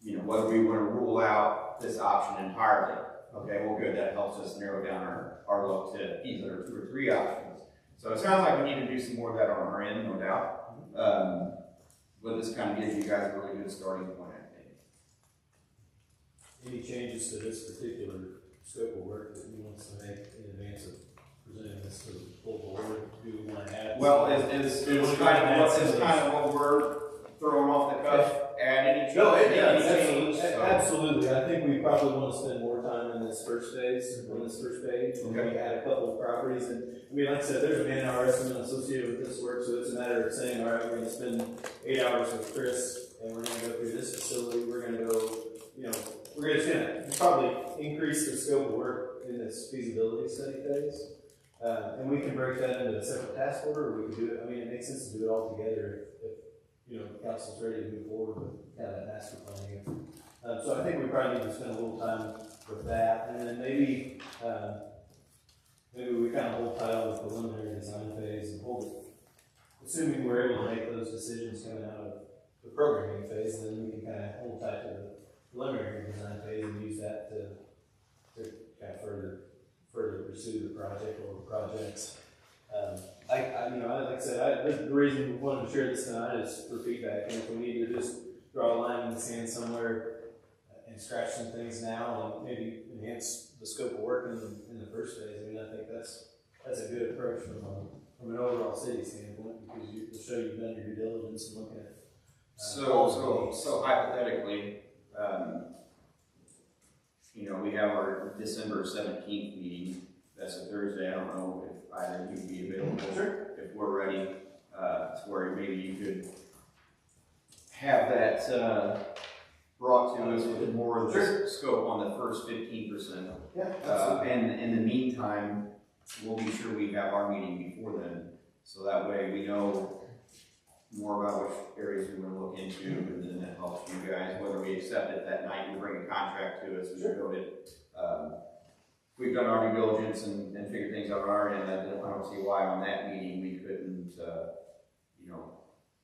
You know, whether we want to rule out this option entirely. Okay, well good, that helps us narrow down our look to these other 2 or 3 options. So it sounds like we need to do some more of that on our end, no doubt. But this kind of gives you guys a really good starting point, I think. Any changes to this particular scope of work that you want us to make in advance of presenting this to the full board? Do we want to add? Well, is kind of what we're throwing off the cuff. Add any change? Absolutely. I think we probably want to spend more time in this first phase, on this first page. And Okay. we add a couple of properties. And I mean, like I said, there's a man-hour estimate associated with this work, so it's a matter of saying, all right, we're going to spend 8 hours with Chris, and we're going to go through this facility. We're going to go, you know, we're just going to probably increase the scope of work in this feasibility study phase. And we can break that into a separate task order, or we can do it, I mean, it makes sense to do it all together if council's ready to move forward with kind of that master planning. So I think we probably need to spend a little time with that, and then maybe we kind of hold tight on the preliminary design phase and hold it, assuming we're able to make those decisions coming out of the programming phase, then we can kind of hold tight to the preliminary design phase and use that to kind of further pursue the project or projects. Like I said, the reason we wanted to share this tonight is for feedback, and if we need to just draw a line in the sand somewhere and scratch some things now and maybe enhance the scope of work in the first phase, I mean, I think that's a good approach from an overall city standpoint, because you'll show you've done your due diligence and looking at. So hypothetically, we have our December 17th meeting. That's a Thursday. I don't know if either of you would be available. Sure. If we're ready, to where maybe you could have that brought to us with more of the scope on the first 15%. Yeah. And in the meantime, we'll be sure we have our meeting before then, so that way we know more about which areas we want to look into, and then that helps you guys, whether we accept it that night, you bring a contract to us, we should go to, we've done our due diligence and figured things out on our end. I don't see why on that meeting we couldn't,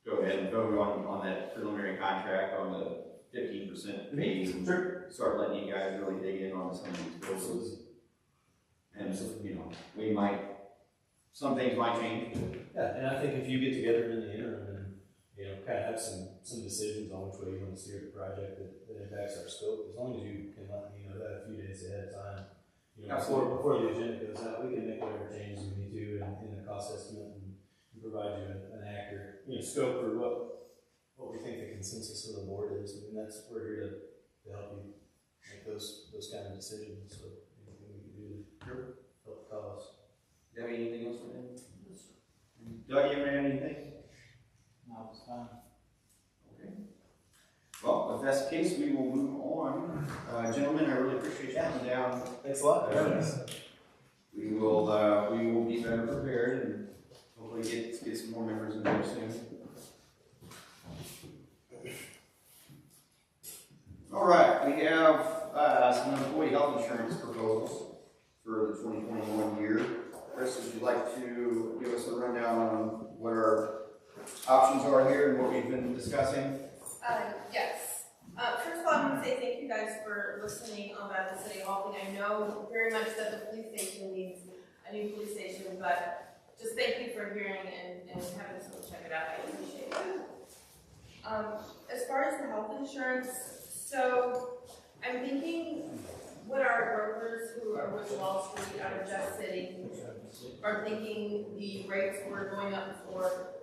go ahead and vote on that preliminary contract on the 15% phase and start letting you guys really dig in on some of these bills. And so, some things might change. Yeah, and I think if you get together in the interim and, kind of have some decisions on which way you want to steer the project that impacts our scope, as long as you can let me know that a few days ahead of time, before the agenda goes out, we can make whatever changes we need to in the cost estimate and provide you an accurate, scope for what we think the consensus of the board is. And that's, we're here to help you make those kind of decisions. So anything we can do to help the cause. Do you have anything else for him? Doug, you have anything? No, it's fine. Okay. Well, if that's the case, we will move on. Gentlemen, I really appreciate you coming down. Thanks a lot. We will be better prepared and hopefully get some more members in there soon. All right, we have some employee health insurance proposals for the 2021 year. Chris, would you like to give us a rundown on what our options are here and what we've been discussing? Yes. First of all, I want to say thank you guys for listening about the City Hall thing. I know very much that the police station needs a new police station, but just thank you for hearing and having someone check it out. I appreciate that. As far as the health insurance, so I'm thinking what our brokers who are with Wall Street out of Jeff City are thinking the rates were going up for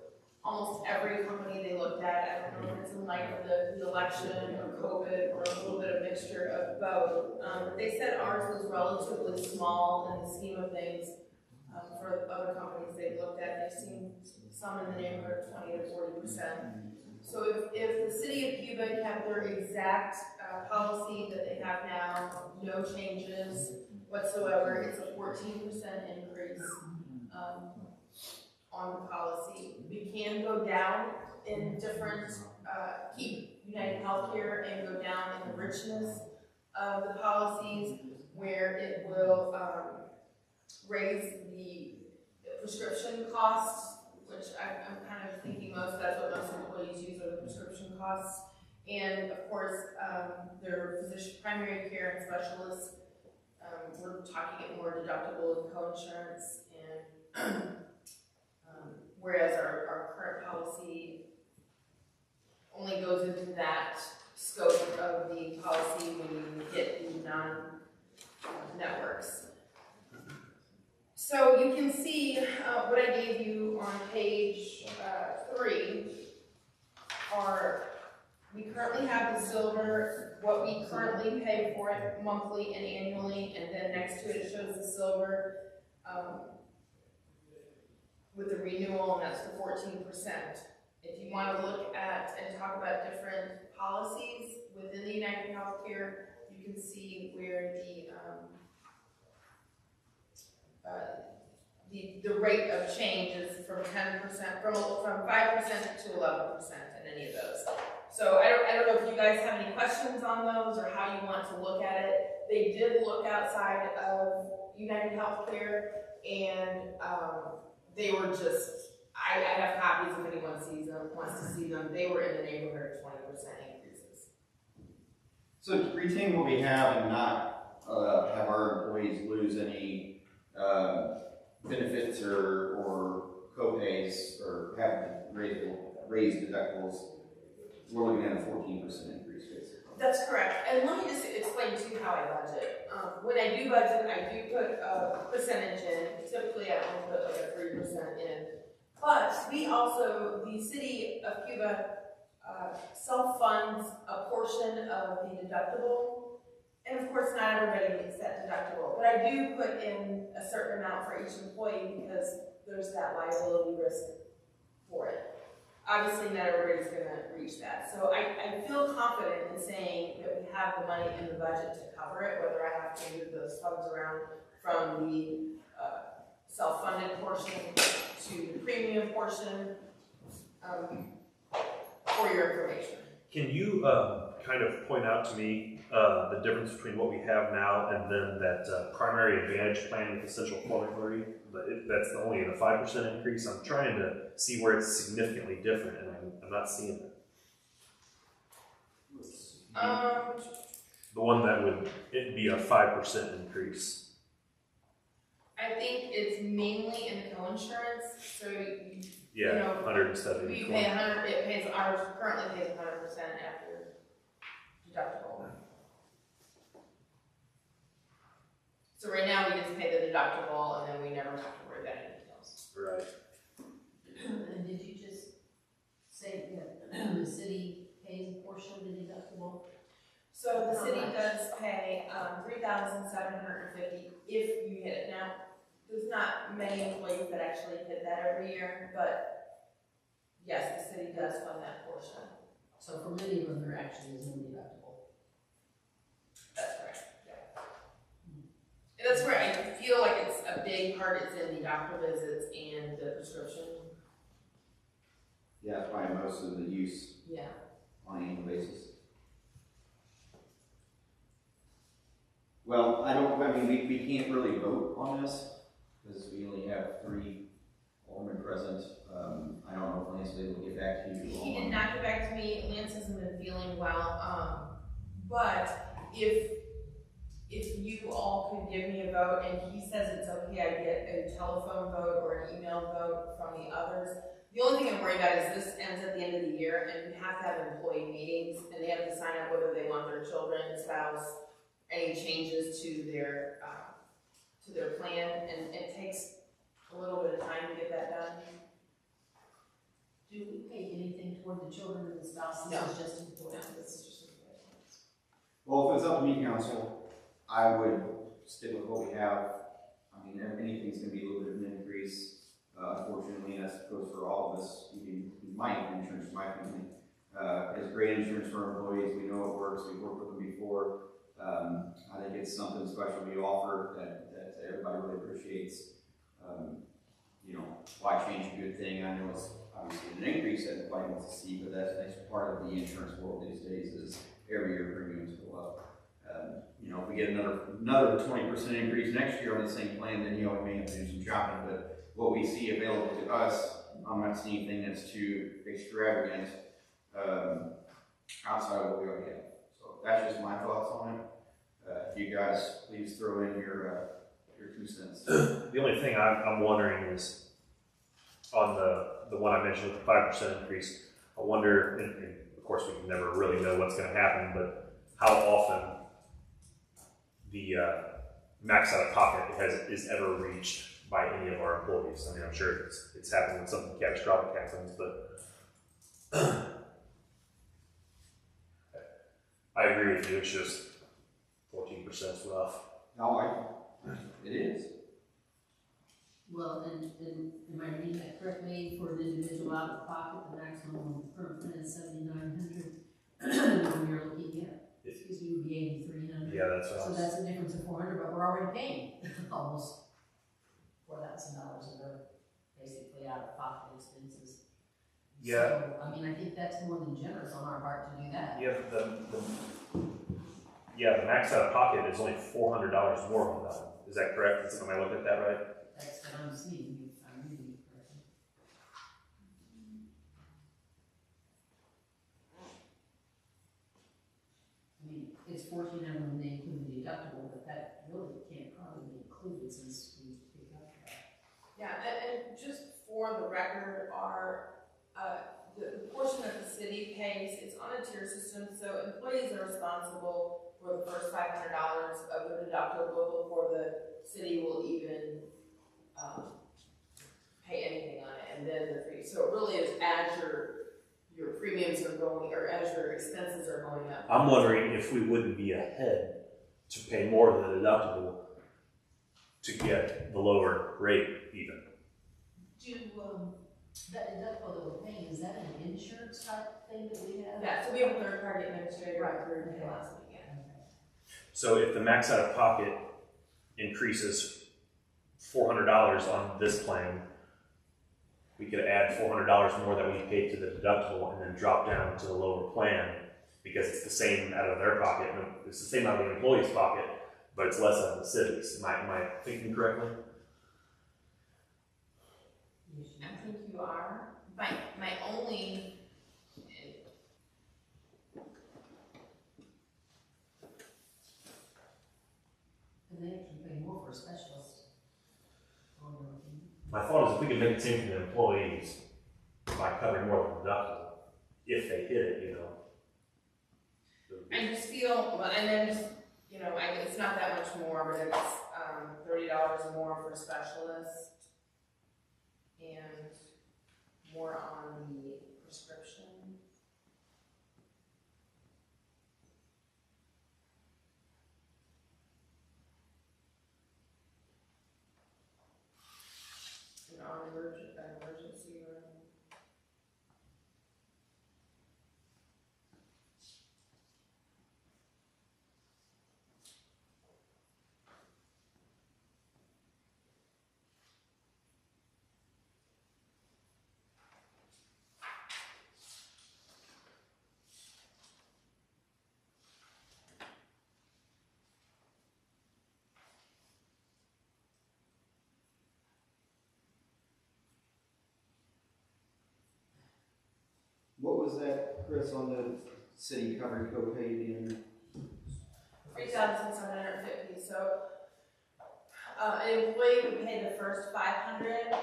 almost every company they looked at. I don't know if it's in light of the election or COVID or a little bit of mixture of both. They said ours was relatively small in the scheme of things for other companies they've looked at. They've seen some in the neighborhood of 20 to 40%. So if the city of Cuba kept their exact policy that they have now, no changes whatsoever, it's a 14% increase on the policy. We can go down in different, keep United Healthcare and go down in the richness of the policies where it will raise the prescription costs, which I'm kind of thinking that's what most employees use are the prescription costs. And of course, their primary care and specialists, we're talking it more deductible and co-insurance, and whereas our current policy only goes into that scope of the policy when you hit the non-networks. So you can see what I gave you on page 3 are, we currently have the silver, what we currently pay for it monthly and annually, and then next to it, it shows the silver with the renewal, and that's the 14%. If you want to look at and talk about different policies within the United Healthcare, you can see where the rate of change is from 10%, from 5% to 11% in any of those. So I don't know if you guys have any questions on those or how you want to look at it. They did look outside of United Healthcare, and they were just, I have copies if anyone wants to see them. They were in the neighborhood of 20% increases. So to retain what we have and not have our employees lose any benefits or co-pays or have to raise deductibles, we're looking at a 14% increase, basically. That's correct. And let me just explain to you how I budget. When I do budget, I do put a percentage in. Typically, I only put like a 3% in. But we also, the city of Cuba self-funds a portion of the deductible. And of course, not everybody meets that deductible. But I do put in a certain amount for each employee because there's that liability risk for it. Obviously, not everybody's going to reach that. So I feel confident in saying that we have the money in the budget to cover it, whether I have to move those funds around from the self-funded portion to the premium portion, for your information. Can you kind of point out to me the difference between what we have now and then that primary advantage plan with Essential Formulary? That's only the 5% increase. I'm trying to see where it's significantly different, and I'm not seeing it. The one that would be a 5% increase. I think it's mainly in the co-insurance, so Yeah, you know, 170. we pay 100. It pays ours currently pays 100% after deductible. So right now we just pay the deductible, and then we never have to worry about anything else. Right. And did you just say that the city pays a portion of the deductible? So the city does pay $3,750 if you hit it. Now, there's not many employees that actually hit that every year, but yes, the city does fund that portion. So for many of them, there actually is no deductible. That's correct. Yeah. And that's where I feel like it's a big part. It's in the doctor visits and the prescription. Yeah, that's probably most of the use Yeah. on an annual basis. Well, we can't really vote on this because we only have 3 aldermen present. I don't know if Lance will get back to you. He did not get back to me. Lance hasn't been feeling well. But if you all could give me a vote, and he says it's okay, I get a telephone vote or an email vote from the others. The only thing I'm worried about is this ends at the end of the year, and we have to have employee meetings, and they have to sign up whether they want their children, spouse, any changes to their plan, and it takes a little bit of time to get that done. Do we pay anything toward the children and the spouses? No. It's just employees. No, this is just employees. Well, if it's up to me, council, I would stick with what we have. I mean, anything's going to be a little bit of an increase. Unfortunately, and that goes for all of us, even my insurance, my family. It's great insurance for our employees. We know it works. We've worked with them before. I think it's something special we offer that everybody really appreciates. Why change a good thing? I know it's obviously an increase that nobody wants to see, but that's part of the insurance world these days is every year premiums go up. If we get another 20% increase next year on the same plan, then we may have to do some shopping. But what we see available to us, I'm not seeing anything that's too extravagant outside of what we already have. So that's just my thoughts on it. If you guys please throw in your 2 cents. The only thing I'm wondering is on the one I mentioned with the 5% increase. I wonder, and of course we can never really know what's going to happen, but how often the max out of pocket is ever reached by any of our employees. I mean, I'm sure it's happened when something catastrophic happens, but I agree with you. It's just 14% is rough. No, it is. Well, and am I reading that correctly? For an individual out of pocket, the maximum on the current plan is $7,900. When you're looking at, would be $8,300. Yeah, that's what I So was. that's a difference of $400, but we're already paying almost $4,000 a Yeah. So, I mean, I think that's more than generous on our part to do that. Yeah, the max out of pocket is only $400 more on that one. Is that correct? Am I looking at that right? That's what I'm seeing, if I'm reading it correctly. I mean, it's $1,400 when they include the deductible, but that really can't probably be included since we pick up that. Yeah, and just for the record, the portion that the city pays, it's on a tier system, so employees are responsible for the first $500 of the deductible before the city will even, pay anything on it, and then the free, so it really is as your premiums are going, or as your expenses are going up. I'm wondering if we wouldn't be ahead to pay more than the deductible to get the lower rate even. Do, that deductible that we're paying, is that an insurance type thing that we have? Yeah, so we have a third party administrator Right. through the last weekend. So if the max out of pocket increases $400 on this plan, we could add $400 more that we paid to the deductible and then drop down to the lower plan because it's the same out of their pocket. And it's the same out of the employee's pocket, but it's less out of the city's. Am I thinking correctly? I think you are. My only, And they actually pay more for a specialist. On your opinion. My thought is if we could make it same for the employees by covering more of the deductible, if they hit it, you know. I just feel, well, and then just, it's not that much more, but it's, $30 more for specialists and more on the prescription. And on emergency room. What was that, Chris, on the city covered copay again? 3,750. So, an employee would pay the first 500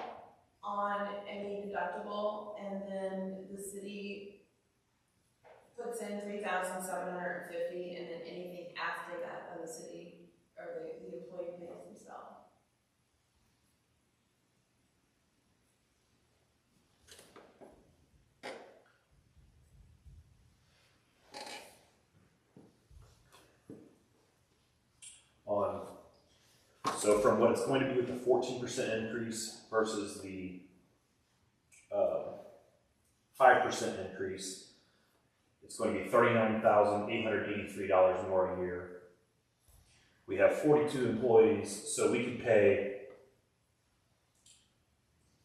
on any deductible, and then the city puts in 3,750, and then anything after that, then the city or the employee pays himself. So from what it's going to be with the 14% increase versus the 5% increase, it's going to be $39,883 more a year. We have 42 employees, so we could pay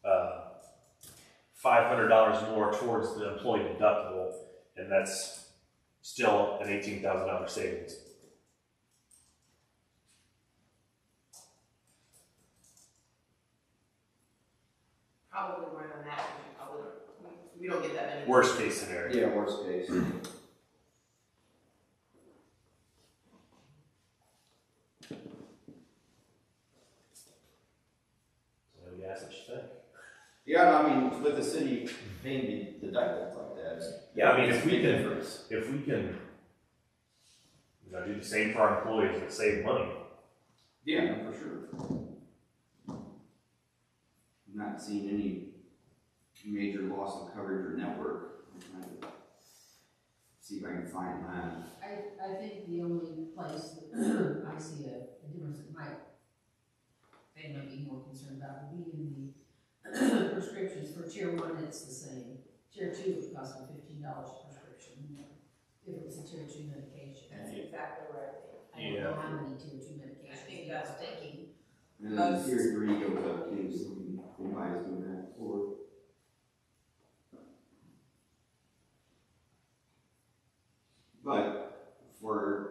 $500 more towards the employee deductible, and that's still an $18,000 savings. Probably more than that. We don't get that many. Worst case scenario. Yeah, worst case. So maybe ask what you think. Yeah, no, I mean, with the city paying the deductibles like that. Yeah, I mean, it's if a we big can, difference. do the same for our employees that save money. Yeah, no, for sure. I'm not seeing any major loss of coverage or network. I'm trying to see if I can find that. I think the only place that I see a difference that they might be more concerned about would be in the prescriptions. For tier 1, it's the same. Tier 2 would cost them $15 a prescription, if it was a tier 2 medication. That's exactly right. I don't know how many tier 2 medications. I think that's taking. And then tier 3 goes up too, so we might as doing that for.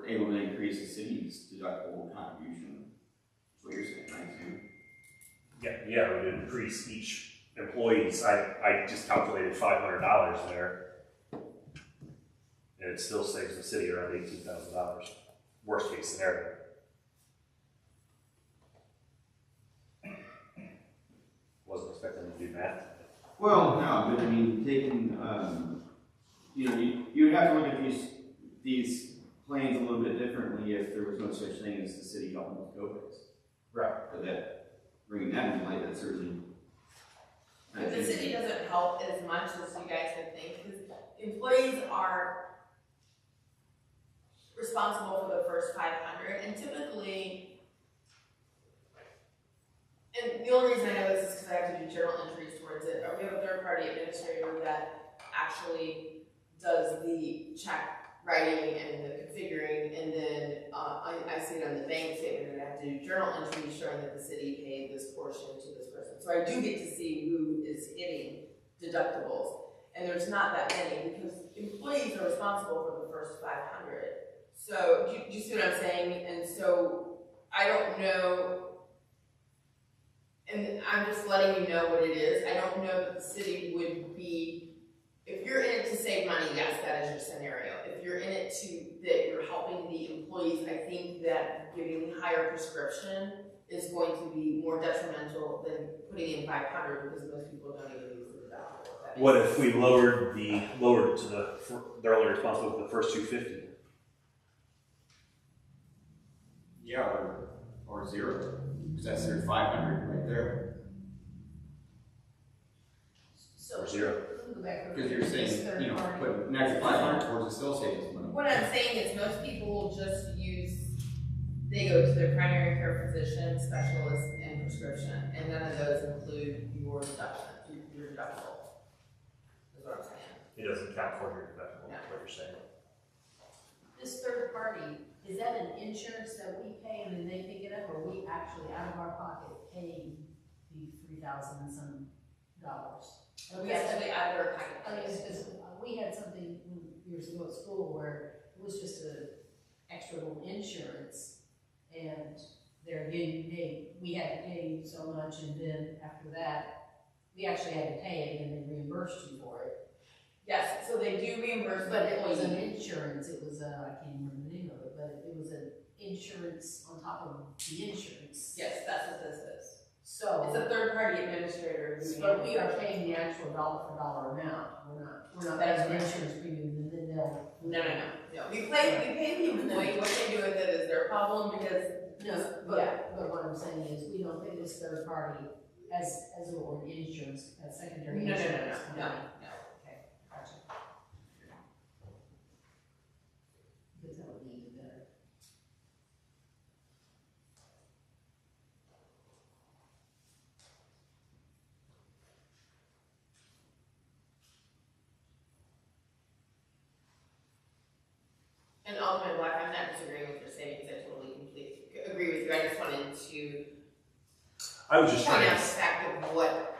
we're able to increase the city's deductible contribution. That's what you're saying, right, Sam? Yeah, we would increase each employee's, I just calculated $500 there. And it still saves the city around $18,000, worst case scenario. Wasn't expecting to do math. Well, no, but I mean, taking, you know, you would have to look at these plans a little bit differently if there was no such thing as the city helping with co-pays. Right. But that, bringing that into light, that's certainly. But the city doesn't help as much as you guys would think, because employees are responsible for the first 500, and typically, and the only reason I know this is because I have to do journal entries towards it. We have a third-party administrator that actually does the check writing and the configuring, and then I see it on the bank statement, and I have to do journal entries showing that the city paid this portion to this person. So I do get to see who is hitting deductibles, and there's not that many because employees are responsible for the first 500. So do you see what I'm saying? And so I don't know. And I'm just letting you know what it is. I don't know that the city would be, if you're in it to save money, yes, that is your scenario. If you're in it that you're helping the employees, I think that giving higher prescription is going to be more detrimental than putting in 500 because most people don't even use the deductible. What if we lowered it to they're only responsible for the first 250? Yeah, or zero, because that's their 500 right there. So. Or zero. Let me go back. Because you're saying, you know, put an extra 500 towards the still saves money. What I'm saying is most people will just they go to their primary care physician, specialist, and prescription, and none of those include your deduction, your deductible. Is what I'm saying. It doesn't count for your deductible, Yeah. is what you're saying. This third party, is that an insurance that we pay and then they pick it up, or we actually out of our pocket pay the $3,000 and some dollars? We actually out of our I mean, pocket. because we had something years ago at school where it was just a extra little insurance, and they're getting paid, we had to pay so much, and then after that, we actually had to pay it, and they reimbursed you for it. Yes, so they do reimburse, But it was an employees. insurance, it was I can't remember the name of it, but it was an insurance on top of the insurance. Yes, that's what this is. So. It's a third-party administrator who. But we are paying the actual dollar for dollar amount, we're not That's paying the correct. insurance premium, and then they'll. No. We pay the employee, what they do with it is their problem, because. No, but what I'm saying is, we don't pay this third party as an insurance, as secondary No. insurance. No. Okay, gotcha. Because that would be even better. And Alderman Black, I'm not disagreeing with your savings, I totally completely agree with you, I just wanted to I was just point trying out the to, fact of what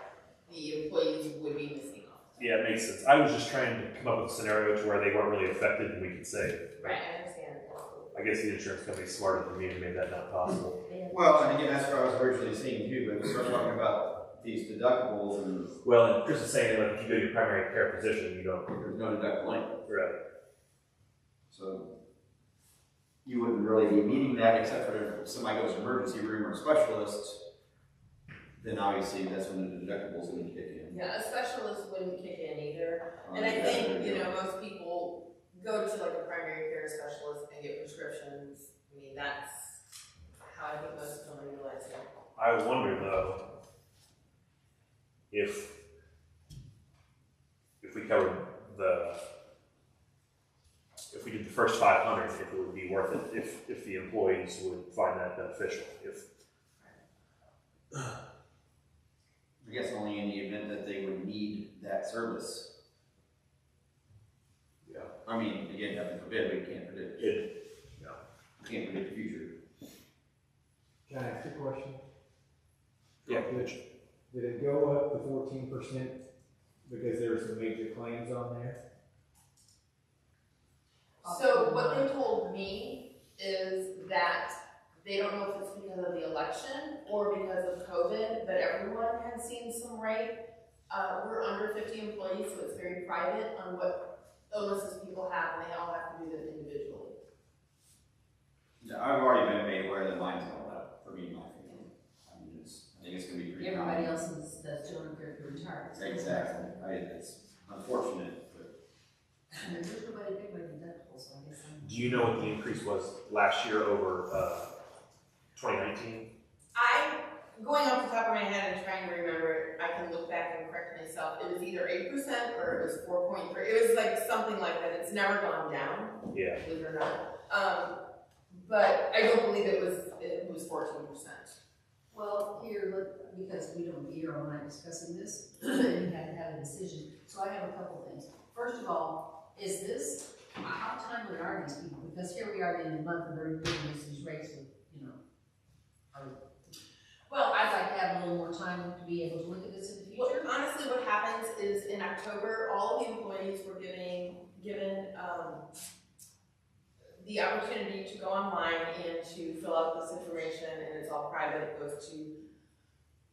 the employees would be missing off. yeah, it makes sense. I was just trying to come up with a scenario to where they weren't really affected and we could save. Right, I understand. I guess the insurance company's smarter than me and made that not possible. Well, and again, that's what I was originally saying too, but we start talking about these deductibles and Well, and Chris is saying that if you go to your primary care physician, you don't. there's no deductible anyway. Right. So you wouldn't really be needing that except for if somebody goes to emergency room or a specialist, then obviously that's when the deductible's gonna kick in. Yeah, a specialist wouldn't kick in either, and I think, you know, most people go to like a primary care specialist and get prescriptions. I mean, that's how I think most of them utilize it. I wonder though, if we covered if we did the first 500, if it would be worth it, if the employees would find that beneficial. I guess only in the event that they would need that service. Yeah. I mean, again, heaven forbid, we can't predict. We can't predict the future. Can I ask a question? Yeah. Did it go up to 14% because there were some major claims on there? So what they told me They don't know if it's because of the election or because of COVID, but everyone has seen some rate. We're under 50 employees, so it's very private on what illnesses people have, and they all have to do them individually. Yeah, I've already been made aware that mine's going up for me and my family. I mean, I think it's gonna be pretty Everybody common. else is, that's children are retired. Exactly, it's unfortunate, but. And there's nobody big like deductible, so I guess I'm. Do you know what the increase was last year over 2019? Going off the top of my head and trying to remember it, I can look back and correct myself. It was either 8% or it was 4.3. It was like something like that. It's never gone down, Yeah. believe it or not. But I don't believe it was 14%. Well, because we don't be here all night discussing this, and you had to have a decision, so I have a couple things. First of all, is this, how timely are these people? Because here we are in the month of very big these rates with, Well, I'd like to have a little more time to be able to look at this in the future. honestly, what happens is in October, all of the employees were given the opportunity to go online and to fill out this information, and it's all private. It goes to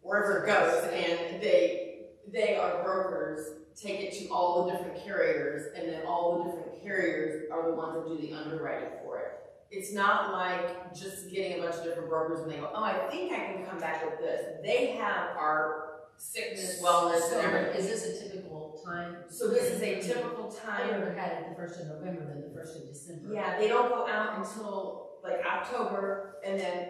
wherever it goes, and they are brokers, take it to all the different carriers, and then all the different carriers are the ones that do the underwriting for it. It's not like just getting a bunch of different brokers and they go, oh, I think I can come back with this. They have our sickness, wellness, and everything. Is this a typical time? So this is a typical I time. never had it the 1st of November than the 1st of December. Yeah, they don't go out until like October, and then,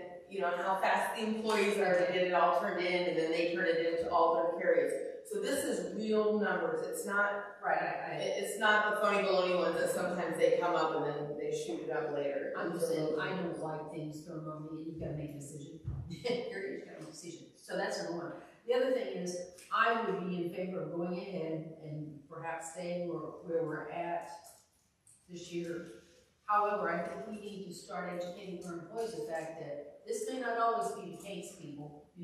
how fast the employees are to get it all turned in, and then they turn it into all their carriers. So this is real numbers. It's not, Right, it's not the phony baloney ones that sometimes they come up and then they shoot it up later. I'm just saying, I don't like things thrown on me, and you've gotta make a decision. Period, you've gotta make a decision. So that's number one. The other thing is, I would be in favor of going ahead and perhaps staying where we're at this year. However, I think we need to start educating our employees the fact that this may not always be the case, people, Do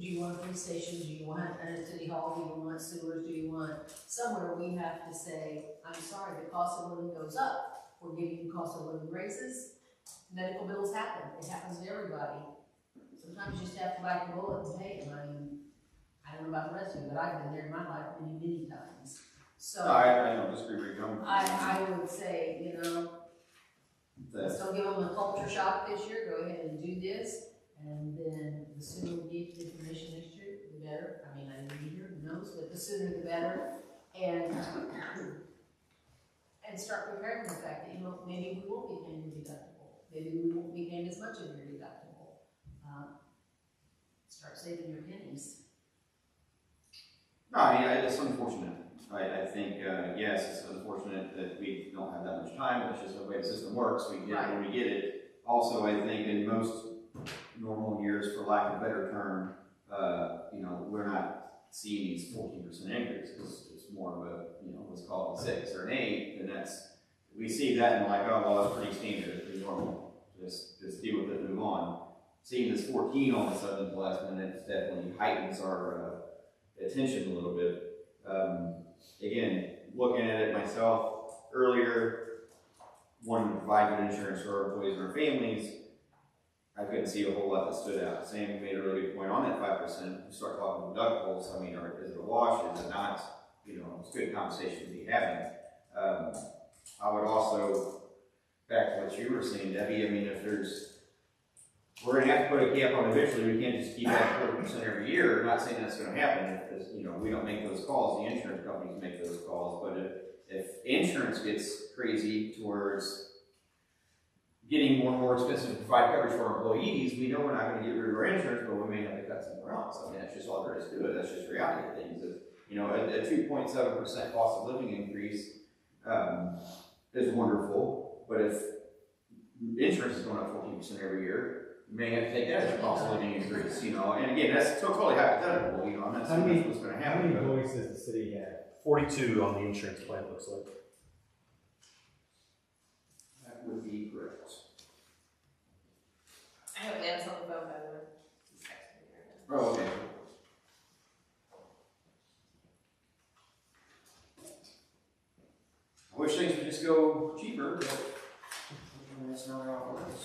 you want a police station? Do you want a city hall? Do you want sewers? Do you want somewhere we have to say, I'm sorry, the cost of living goes up. We're giving you cost of living raises. Medical bills happen. It happens to everybody. Sometimes you just have to bite the bullet and pay it. I don't know about the rest of you, but I've been there in my life many times. So I don't disagree with you. I would say, let's don't give them a culture shock this year. Go ahead and do this. And then the sooner we get the information next year, the better. I didn't be here, who knows, but the sooner the better. And start preparing for the fact that, maybe we won't be paying your deductible. Maybe we won't be paying as much of your deductible. Start saving your pennies. No, it's unfortunate. I think, yes, it's unfortunate that we don't have that much time. That's just the way the system works. We get it when we get it. Also, I think in most normal years, for lack of a better term, we're not seeing these 14% increases. It's more of a, let's call it a 6 or an 8, and we see that and like, oh, well, that's pretty standard, it's pretty normal. Just deal with it and move on. Seeing this 14 all of a sudden at the last minute definitely heightens our attention a little bit. Again, looking at it myself earlier, wanting to provide good insurance for our employees and our families, I couldn't see a whole lot that stood out. Sam made a really good point on that 5%. You start talking deductibles, is it a wash, is it not? It's a good conversation to be having. I would also, back to what you were saying, Debbie, we're going to have to put a cap on eventually. We can't just keep that 40% every year. I'm not saying that's going to happen because, we don't make those calls. The insurance companies make those calls. But if insurance gets crazy towards getting more and more expensive to provide coverage for our employees, we know we're not going to get rid of our insurance, but we may have to cut somewhere else. That's just all there is to it. That's just reality of things. A 2.7% cost of living increase is wonderful, but if insurance is going up 14% every year, you may have to take that as a cost of living increase, And again, that's totally hypothetical, I'm not saying that's what's going to How happen. many employees does the city have? 42 on the insurance plan, looks like. That would be correct. I have Lance on the phone, by the way. He's texting me right now. Oh, okay. I wish things would just go cheaper, but that's not how it works.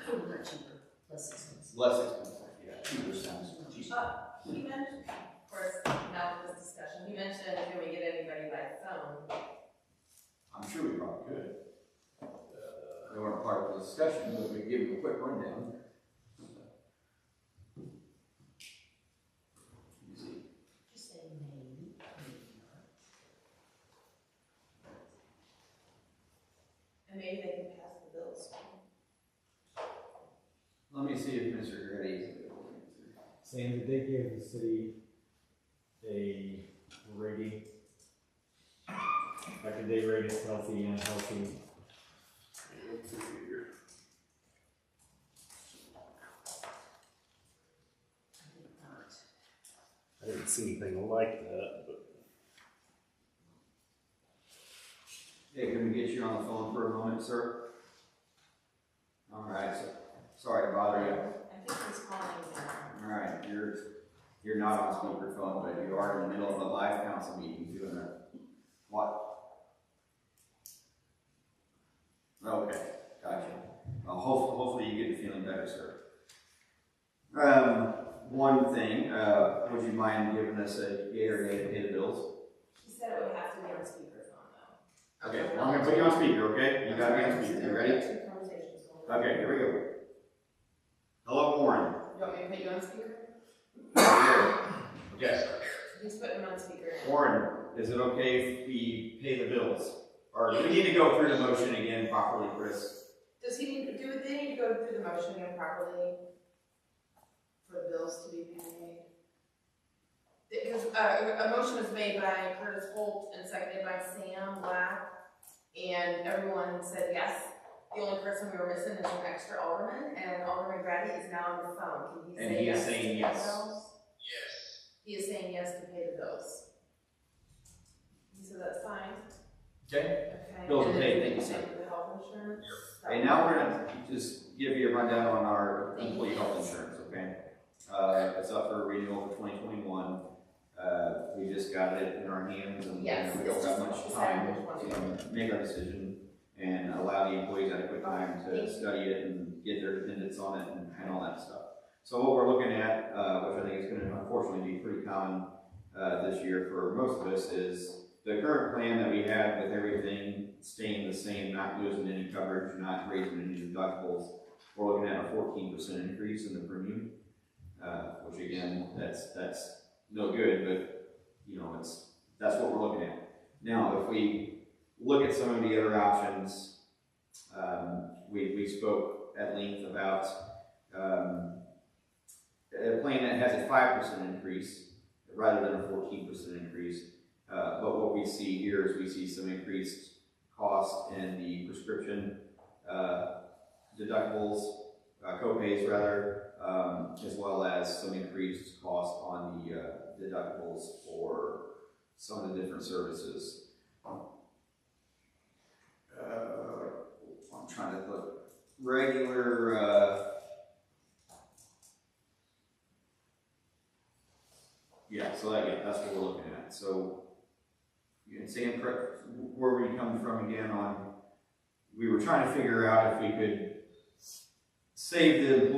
Much cheaper, less expensive. Less expensive, yeah, cheaper sounds cheaper. He mentioned, of course, now with this discussion, he mentioned, can we get anybody by phone? I'm sure we probably could. They weren't part of the discussion, but we could give them a quick rundown. Easy. Just say maybe, maybe not. And maybe they can pass the bills. Let me see if Mr. Grady is available. Sam, did they give the city a rating? Like, did they rate us healthy, unhealthy? I think not. I didn't see anything like that, but. Hey, can we get you on the phone for a moment, sir? All right, so, sorry to bother you. I think he's calling now. All right, you're not on speakerphone, but you are in the middle of a live council meeting doing a what? Okay, gotcha. Well, hopefully you get feeling better, sir. One thing, would you mind giving us a yay or nay to pay the bills? He said it would have to be on speakerphone though. Okay, well, I'm gonna put you on speaker, okay? You gotta be on speaker, you ready? Two conversations going on. Okay, here we go. Hello, Warren. You want me to put you on speaker? Okay. He's putting him on speaker. Warren, is it okay if we pay the bills? Or do we need to go through the motion again properly, Chris? Does he need to do it, they need to go through the motion again properly for the bills to be paid? Because, a motion was made by Curtis Holt and seconded by Sam Black, and everyone said yes. The only person we were missing is an extra alderman, and Alderman Grady is now on the phone. Can And he say he is yes? saying to pay yes. the bills? Yes. He is saying yes to pay the bills. He said that's fine. Okay. Okay. Bills are And then paid, thank you, same sir. with the health insurance. Okay, now we're gonna just give you a rundown on our employee health insurance, okay? It's up for renewal for 2021. We just got it in our hands and Yes, we don't it's have just much deciding time which one to make our decision and allow the employees adequate time to study it and get their dependents on it and all that stuff. So what we're looking at, which I think is gonna unfortunately be pretty common this year for most of us, is the current plan that we had with everything staying the same, not losing any coverage, not raising any deductibles. We're looking at a 14% increase in the premium, which again, that's no good, but you know, that's what we're looking at. Now, if we look at some of the other options, we spoke at length about a plan that has a 5% increase rather than a 14% increase. But what we see here is we see some increased cost in the prescription deductibles, co-pays rather, as well as some increased cost on the deductibles for some of the different services. I'm trying to look. Regular, yeah, so that's what we're looking at. So, you can see where we come from again on, we were trying to figure out if we could save the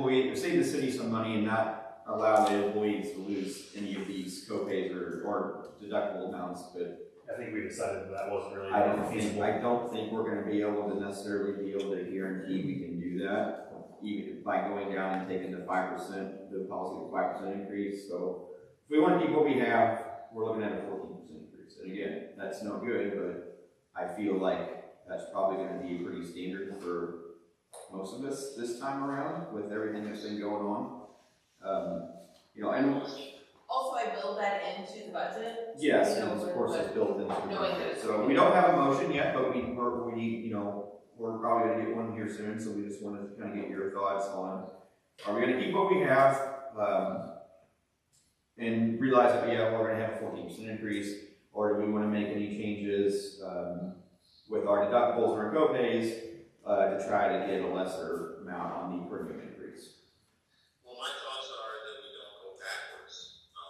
city some money and not allow the employees to lose any of these co-pays or deductible amounts, but I think we decided that wasn't really I don't think we're gonna be able to necessarily be able to guarantee we can do that, even by going down and taking the 5%, the policy of 5% increase. So if we wanna keep what we have, we're looking at a 14% increase. And again, that's no good, but I feel like that's probably gonna be pretty standard for most of us this time around with everything that's been going on. You know, and Also, I build that into the budget. yes, You know, and of course it's built into the knowing that budget. it's- So we don't have a motion yet, but we you know, we're probably gonna get one here soon, so we just wanted to kind of get your thoughts on, are we gonna keep what we have, and realize that, yeah, we're gonna have a 14% increase, or do we wanna make any changes, with our deductibles and our co-pays, to try to get a lesser amount on the premium increase? Well, my thoughts are that we don't go backwards.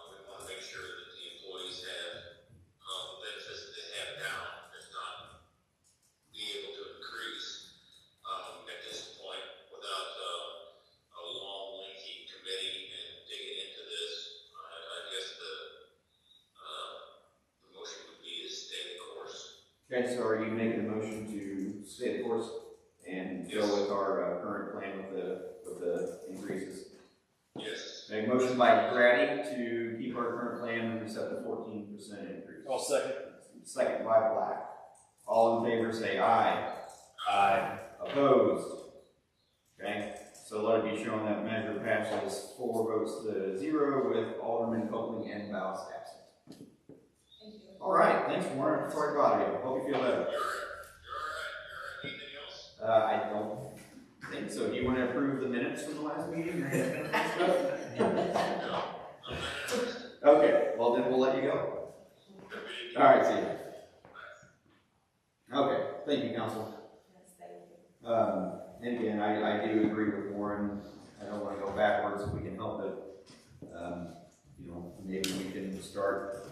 We want to make sure that the employees have benefits that they have now, if not be able to increase at this point without motion by Grady to keep our current plan and accept the 14% increase. I'll second. Second by Black. All in favor say aye. Aye. Opposed? Okay, so let it be shown that measure passes 4 votes to 0 with Alderman Copeland and Bouse absent. All right, thanks Warren. Sorry to bother you. Hope you feel better. Anything else? I don't think so. Do you want to approve the minutes from the last meeting? Okay, well then we'll let you go. All right, see you. Okay, thank you, Council. Yes, thank you. And again, I do agree with Warren. I don't want to go backwards if we can help it. Maybe we can start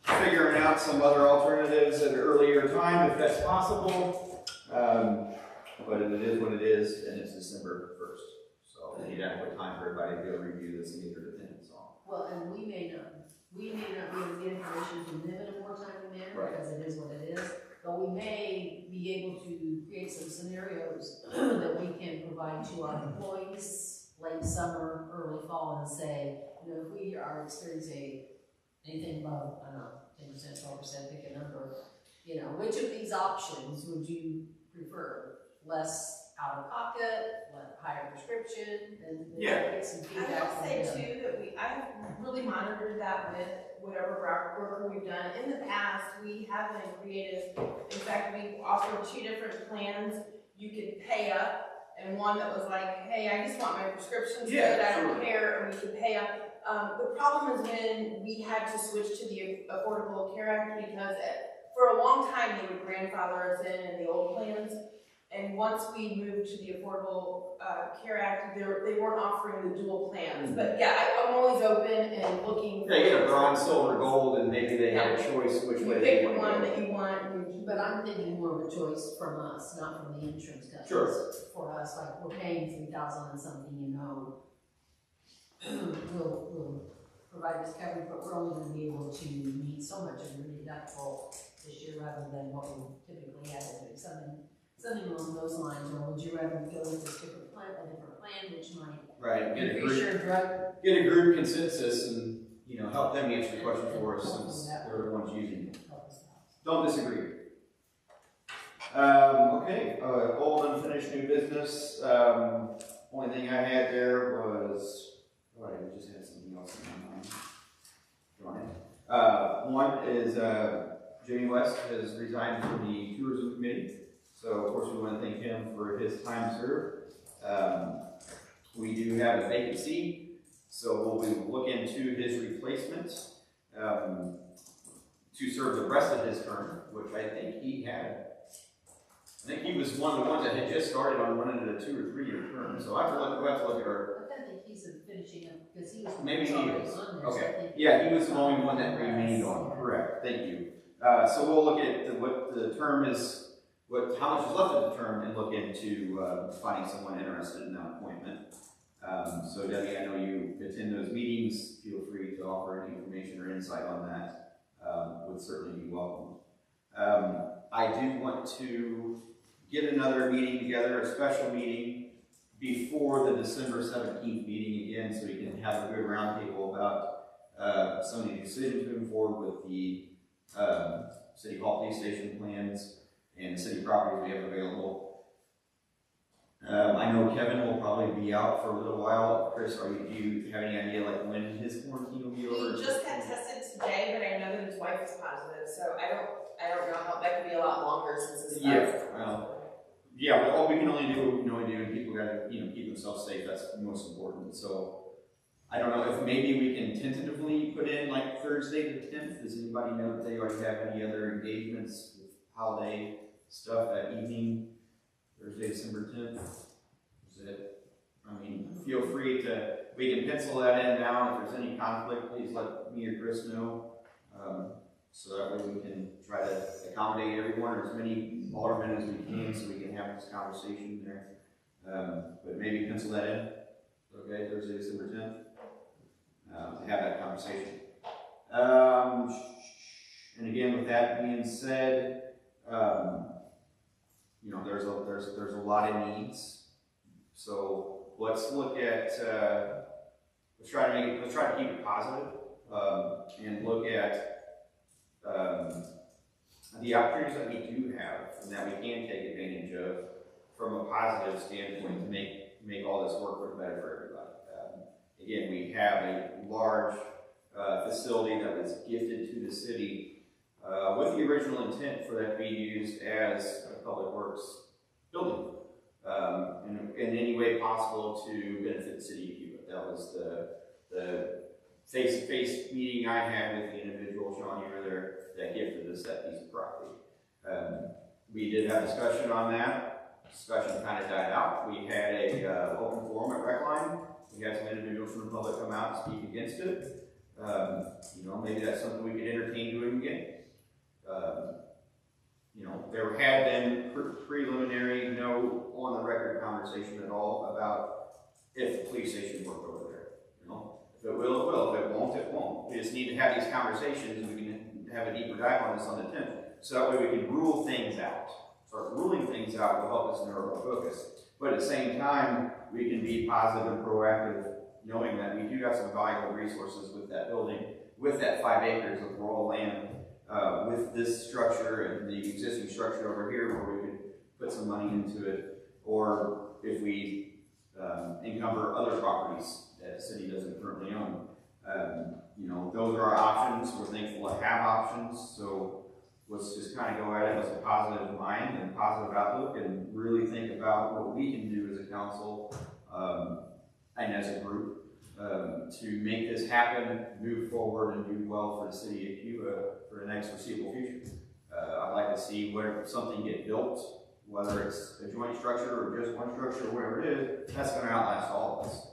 figuring out some other alternatives at an earlier time if that's possible. But it is what it is, and it's December 1st. So we need adequate time for everybody to be able to review this and get their opinions on. Well, and we may not be able to get information from them in a more timely manner, Right. because it is what it is. But we may be able to create some scenarios that we can provide to our employees late summer, early fall, and say, if we are experiencing anything above, 10%, 12%, pick a number, which of these options would you prefer? Less out of pocket, higher prescription, and Yeah. get some I feedback will from say them. too that I've really monitored that with whatever work we've done. In the past, we have been creative. In fact, we offered 2 different plans. You could pay up, and one that was like, hey, I just want my prescriptions Yeah, good, I don't sure. care, and we could pay up. The problem is when we had to switch to the Affordable Care Act, because for a long time they would grandfather us in the old plans. And once we moved to the Affordable Care Act, they weren't offering the dual plans. But yeah, I'm always open and looking. Yeah, you get a bronze, silver, gold, and maybe they have a choice which You way pick they the want to one go. that you want. But I'm thinking more of a choice from us, not from the insurance companies. Sure. For us, like, we're paying $3,000 and something, we'll provide this coverage, but we're only gonna be able to meet so much of your deductible this year rather than what we typically have to do. Something along those lines, or would you rather go with this different plan, which might Right, increase your drug? get a group consensus and, help them answer the question for us since they're the ones using it. Don't disagree. Okay, old unfinished new business. Only thing I had there was, I just had something else in my mind. Go ahead. One is Jimmy West has resigned from the tourism committee. So of course we want to thank him for his time served. We do have a vacancy, so we will look into his replacement to serve the rest of his term, which I think he had. I think he was one of the ones that had just started on running a 2 or 3 year term. So I have to look at our. I think he's finishing up, because he was. Maybe he already is. on there, so I Okay. think- Yeah, he was the only one that remained on. Correct. Thank you. So we'll look at what the term is. How much is left of the term, and look into finding someone interested in that appointment. So Debbie, I know you attend those meetings. Feel free to offer any information or insight on that. Would certainly be welcome. I do want to get another meeting together, a special meeting, before the December 17th meeting again, so we can have a good roundtable about some of the decisions moving forward with the City Hall police station plans and city properties we have available. I know Kevin will probably be out for a little while. Chris, do you have any idea when his quarantine will be over? He just had tested today, but I know that his wife is positive, so I don't know how that could be a lot longer since his Yeah, well, we can only do what we can only do, and people gotta, keep themselves safe. That's most important. So, I don't know if maybe we can tentatively put in Thursday the 10th. Does anybody know if they already have any other engagements with holiday stuff that evening? Thursday, December 10th. Is it? Feel free to. We can pencil that in now. If there's any conflict, please let me or Chris know. So that way we can try to accommodate everyone, or as many aldermen as we can, so we can have this conversation there. But maybe pencil that in. Okay, Thursday, December 10th. To have that conversation. And again, with that being said, there's a lot of needs. So let's look at let's try to keep it positive, and look at, the opportunities that we do have and that we can take advantage of from a positive standpoint to make all this work better for everybody. Again, we have a large facility that was gifted to the city with the original intent for that to be used as a public works building in any way possible to benefit the city of Cuba. That was the face-to-face meeting I had with the individual, Sean, you were there, that gifted us that piece of property. We did have discussion on that. Discussion kind of died out. We had a open forum at Recline. We had some individuals from the public come out and speak against it. Maybe that's something we could entertain doing again. There had been preliminary, no on-the-record conversation at all about if the police station worked over there. If it will, it will. If it won't, it won't. We just need to have these conversations, and we can have a deeper dive on this on the 10th. So that way we can rule things out. Start ruling things out will help us in our focus. But at the same time, we can be positive and proactive, knowing that we do have some valuable resources with that building, with that 5 acres of raw land, with this structure and the existing structure over here where we could put some money into it, or if we encumber other properties that the city doesn't currently own. Those are our options. We're thankful to have options, so let's just kind of go at it with a positive mind and positive outlook and really think about what we can do as a council and as a group to make this happen, move forward, and do well for the city of Cuba for the next foreseeable future. I'd like to see where something get built, whether it's a joint structure or just one structure or whatever it is, that's going to outlast all of us.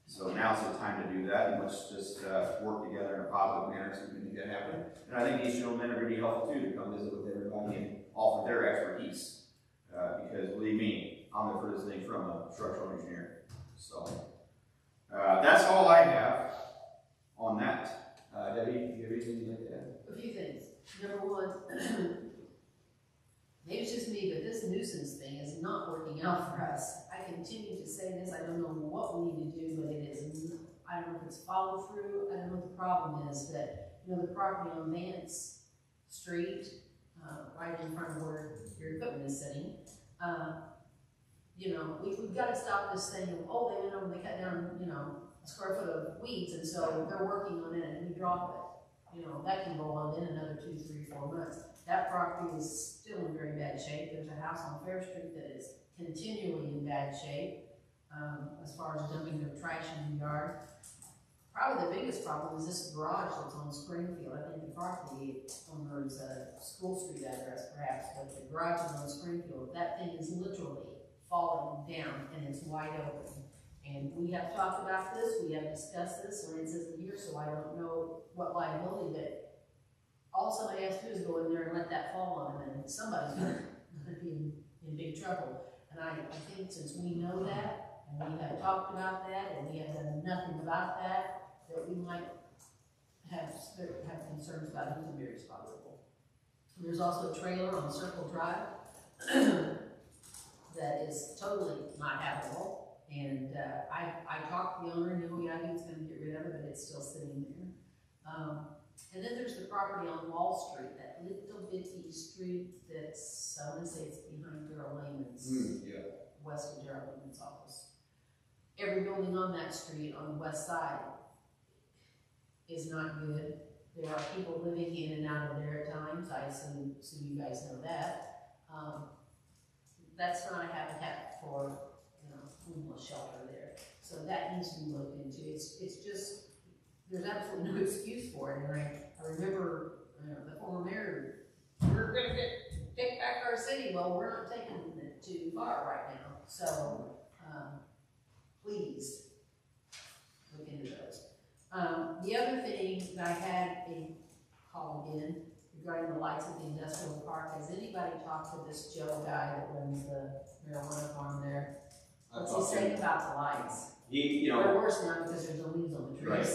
So now's the time to do that, and let's just work together in a positive manner so we can make that happen. And I think these gentlemen are going to be helpful too to come visit with everybody and offer their expertise. Because believe me, I'm the furthest thing from a structural engineer. So that's all I have on that. Debbie, do you have anything you'd like to add? A few things. Number one, maybe it's just me, but this nuisance thing is not working out for us. I continue to say this, I don't know what we need to do, but it is, I don't know if it's follow through, I don't know what the problem is, but the property on Vance Street, right in front of where your equipment is sitting, we've got to stop this thing of, oh, they went over and they cut down, a square foot of weeds, and so they're working on it and we drop it. That can go on in another 2, 3, 4 months. That property is still in very bad shape. There's a house on Fair Street that is continually in bad shape as far as dumping their trash in the yard. Probably the biggest problem is this garage that's on Springfield. I think the property owner's School Street address perhaps, but the garage is on Springfield. That thing is literally falling down and it's wide open. And we have talked about this, we have discussed this, Lance isn't here, so I don't know what liability, but all somebody has to do is go in there and let that fall on them, and somebody's gonna be in big trouble. And I think since we know that, and we have talked about that, and we have done nothing about that, that we might have concerns about who can be responsible. There's also a trailer on Circle Drive that is totally not habitable. And I talked to the owner, and he was going to get rid of it, but it's still sitting there. And then there's the property on Wall Street, that little bitty street that's, I want to say it's behind Darrell Lehman's, west of Darrell Lehman's office. Every building on that street on the west side is not good. There are people living in and out of there at times. I assume you guys know that. That's not a habitat for homeless shelter there. So that needs to be looked into. It's just, there's absolutely no excuse for it. And I remember the former mayor, we're going to take back our city. Well, we're not taking it too far right now. So please look into those. The other thing that I had a call again regarding the lights at the industrial park. Has anybody talked to this Joe guy that runs the marijuana farm there? What's he saying about the lights? They're worse now because there's no leaves on the trees. Right.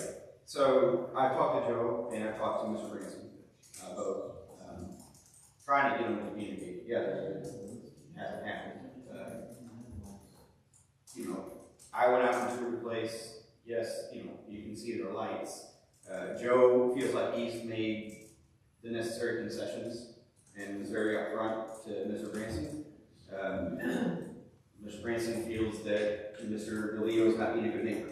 So I've talked to Joe and I've talked to Mr. Branson, both, trying to get them to communicate together. It hasn't happened. I went out into a place yes, you can see their lights. Joe feels like he's made the necessary concessions and was very upfront to Mr. Branson. Mr. Branson feels that Mr. DeLeo is not being a good neighbor.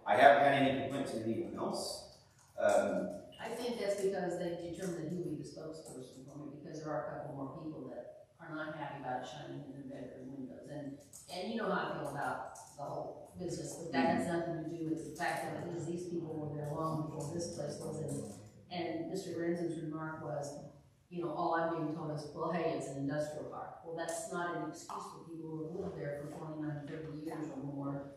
I haven't had any complaints from anyone else. I think that's because they determined who would be the spokesperson for me, because there are a couple more people that are not happy about it shining in their bedroom windows. And you know how I feel about the whole business, but that has nothing to do with the fact that it is these people were there long before this place was in. And Mr. Branson's remark was, all I'm being told is, well, hey, it's an industrial park. Well, that's not an excuse for people who have lived there for 29, 30 years or more,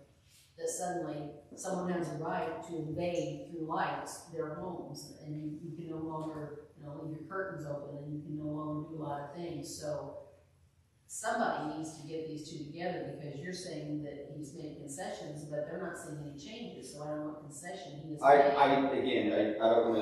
that suddenly someone has a right to invade through lights their homes, and you can no longer, leave your curtains open, and you can no longer do a lot of things. So somebody needs to get these two together, because you're saying that he's made concessions, but they're not seeing any changes. So I don't know what concession he has made. I don't want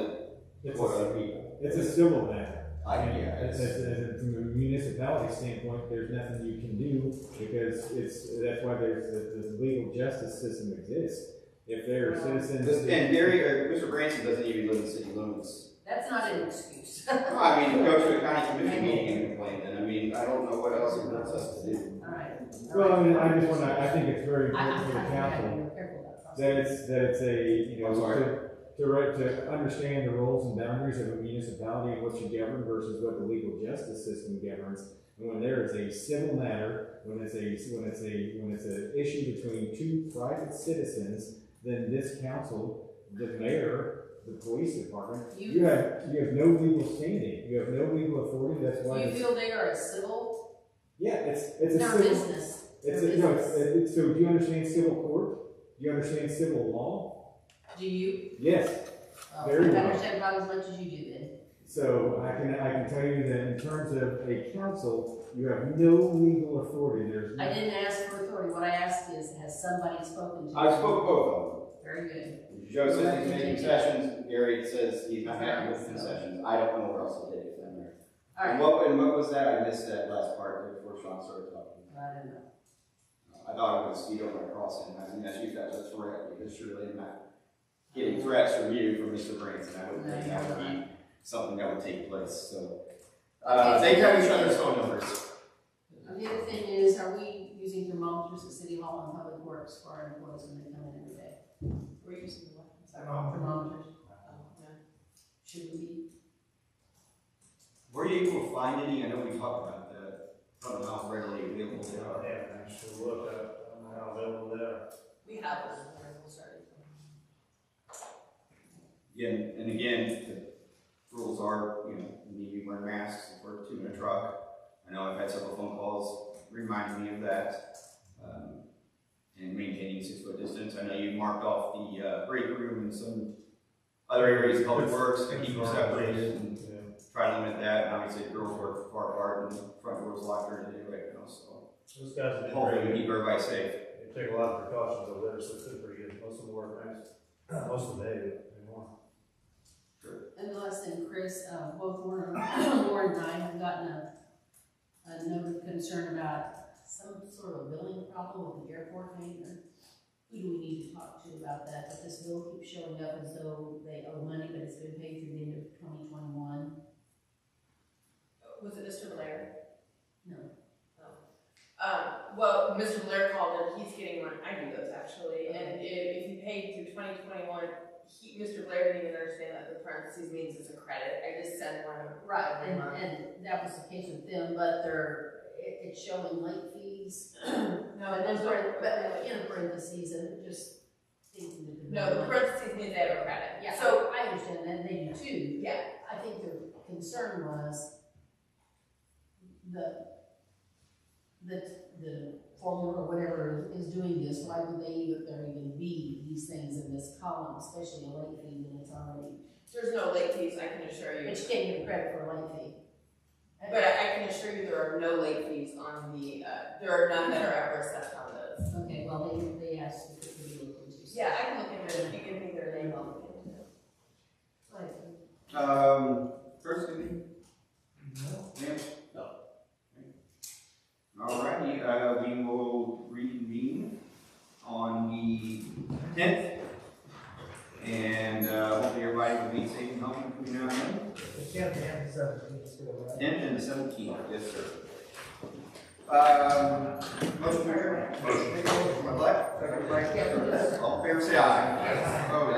to quote other people. It's a civil matter. From a municipality standpoint, there's nothing you can do, because that's why the legal justice system exists. If there are citizens. And Mr. Branson doesn't even live in city limits. That's not an excuse. Go to a county commission meeting and complain, then, I don't know what else he wants us to do. All right. Well, I think it's very important for the council that it's a, to understand the roles and boundaries of a municipality and what you govern versus what the legal justice system governs. And when there is a civil matter, when it's an issue between two private citizens, then this council, the mayor, the police department, you have no legal standing. You have no legal authority. That's why. Do you feel they are a civil? Yeah, it's a their civil business. So do you understand civil court? Do you understand civil law? Do you? Yes. Very well. I understand about as much as you do then. So I can tell you that in terms of a council, you have no legal authority. I didn't ask for authority. What I asked is, has somebody spoken to you? I spoke both of them. Very good. Joe says he's making concessions. Gary says he's not happy with concessions. I don't know where else to take it from there. All right. And what was that? I missed that last part before Sean started talking. I don't know. I thought it was you don't want to cross it. I think that's you guys. That's correct, because surely I'm not getting threats from you, from Mr. Branson. I would think that would be something that would take place. So they have each other's phone numbers. The other thing is, are we using thermometers at City Hall and Public Works for our employees when they come in every day? We're using what? Thermometers. Yeah. Should we be? Were you able to find any? I know we talked about that. I don't know how readily available they are. Yeah, I should look up how available they are. We have one. We'll start. And again, the rules are, you need to be wearing masks if we're in a truck. I know I've had several phone calls reminding me of that. And maintaining 6-foot distance. I know you marked off the break room and some other areas of public works to keep them separated and try to limit that. And obviously, girls work far apart and the front doors locked during the day right now. So Those guys have been hopefully pretty we keep everybody safe. They take a lot of precautions over there, so it's been pretty good. Most of them work nice. Most of the day anymore. And the last thing, Chris, both Warren and I have gotten a note of concern about some sort of billing problem with the airport maintenance. Who do we need to talk to about that? But this bill keeps showing up as though they owe money, but it's been paid through the end of 2021. Was it Mr. Blair? No. Well, Mr. Blair called and he's getting one. I do those actually. And if he paid through 2021, Mr. Blair didn't even understand that the parentheses means it's a credit. I just sent one Right, every month. and that was the case with them, but it's showing late fees. No, But those are, but in parentheses, and just thinking that. no, the parentheses means they have a credit. Yeah, So, I understand that, and they do too. yeah, I think their concern was the formula or whatever is doing this, why would there even be these things in this column, especially a late fee when it's already, there's no late fees, I can assure you. but you can't get credit for a late fee. But I can assure you there are no late fees on the, there are none that are ever assessed on those. Okay, well, they asked if it could be looked into. So- Yeah, I can look into it, if you give me their name, I'll look into it. Right. Chris, anything? No. Yeah. Alrighty, we will reconvene on the 10th. And hopefully everybody will be safe and healthy between now and then. The 10th and the 17th still, right? 10th and the 17th, yes, sir. Motion to adjourn. Motion. Elect? All in favor, say aye. Opposed?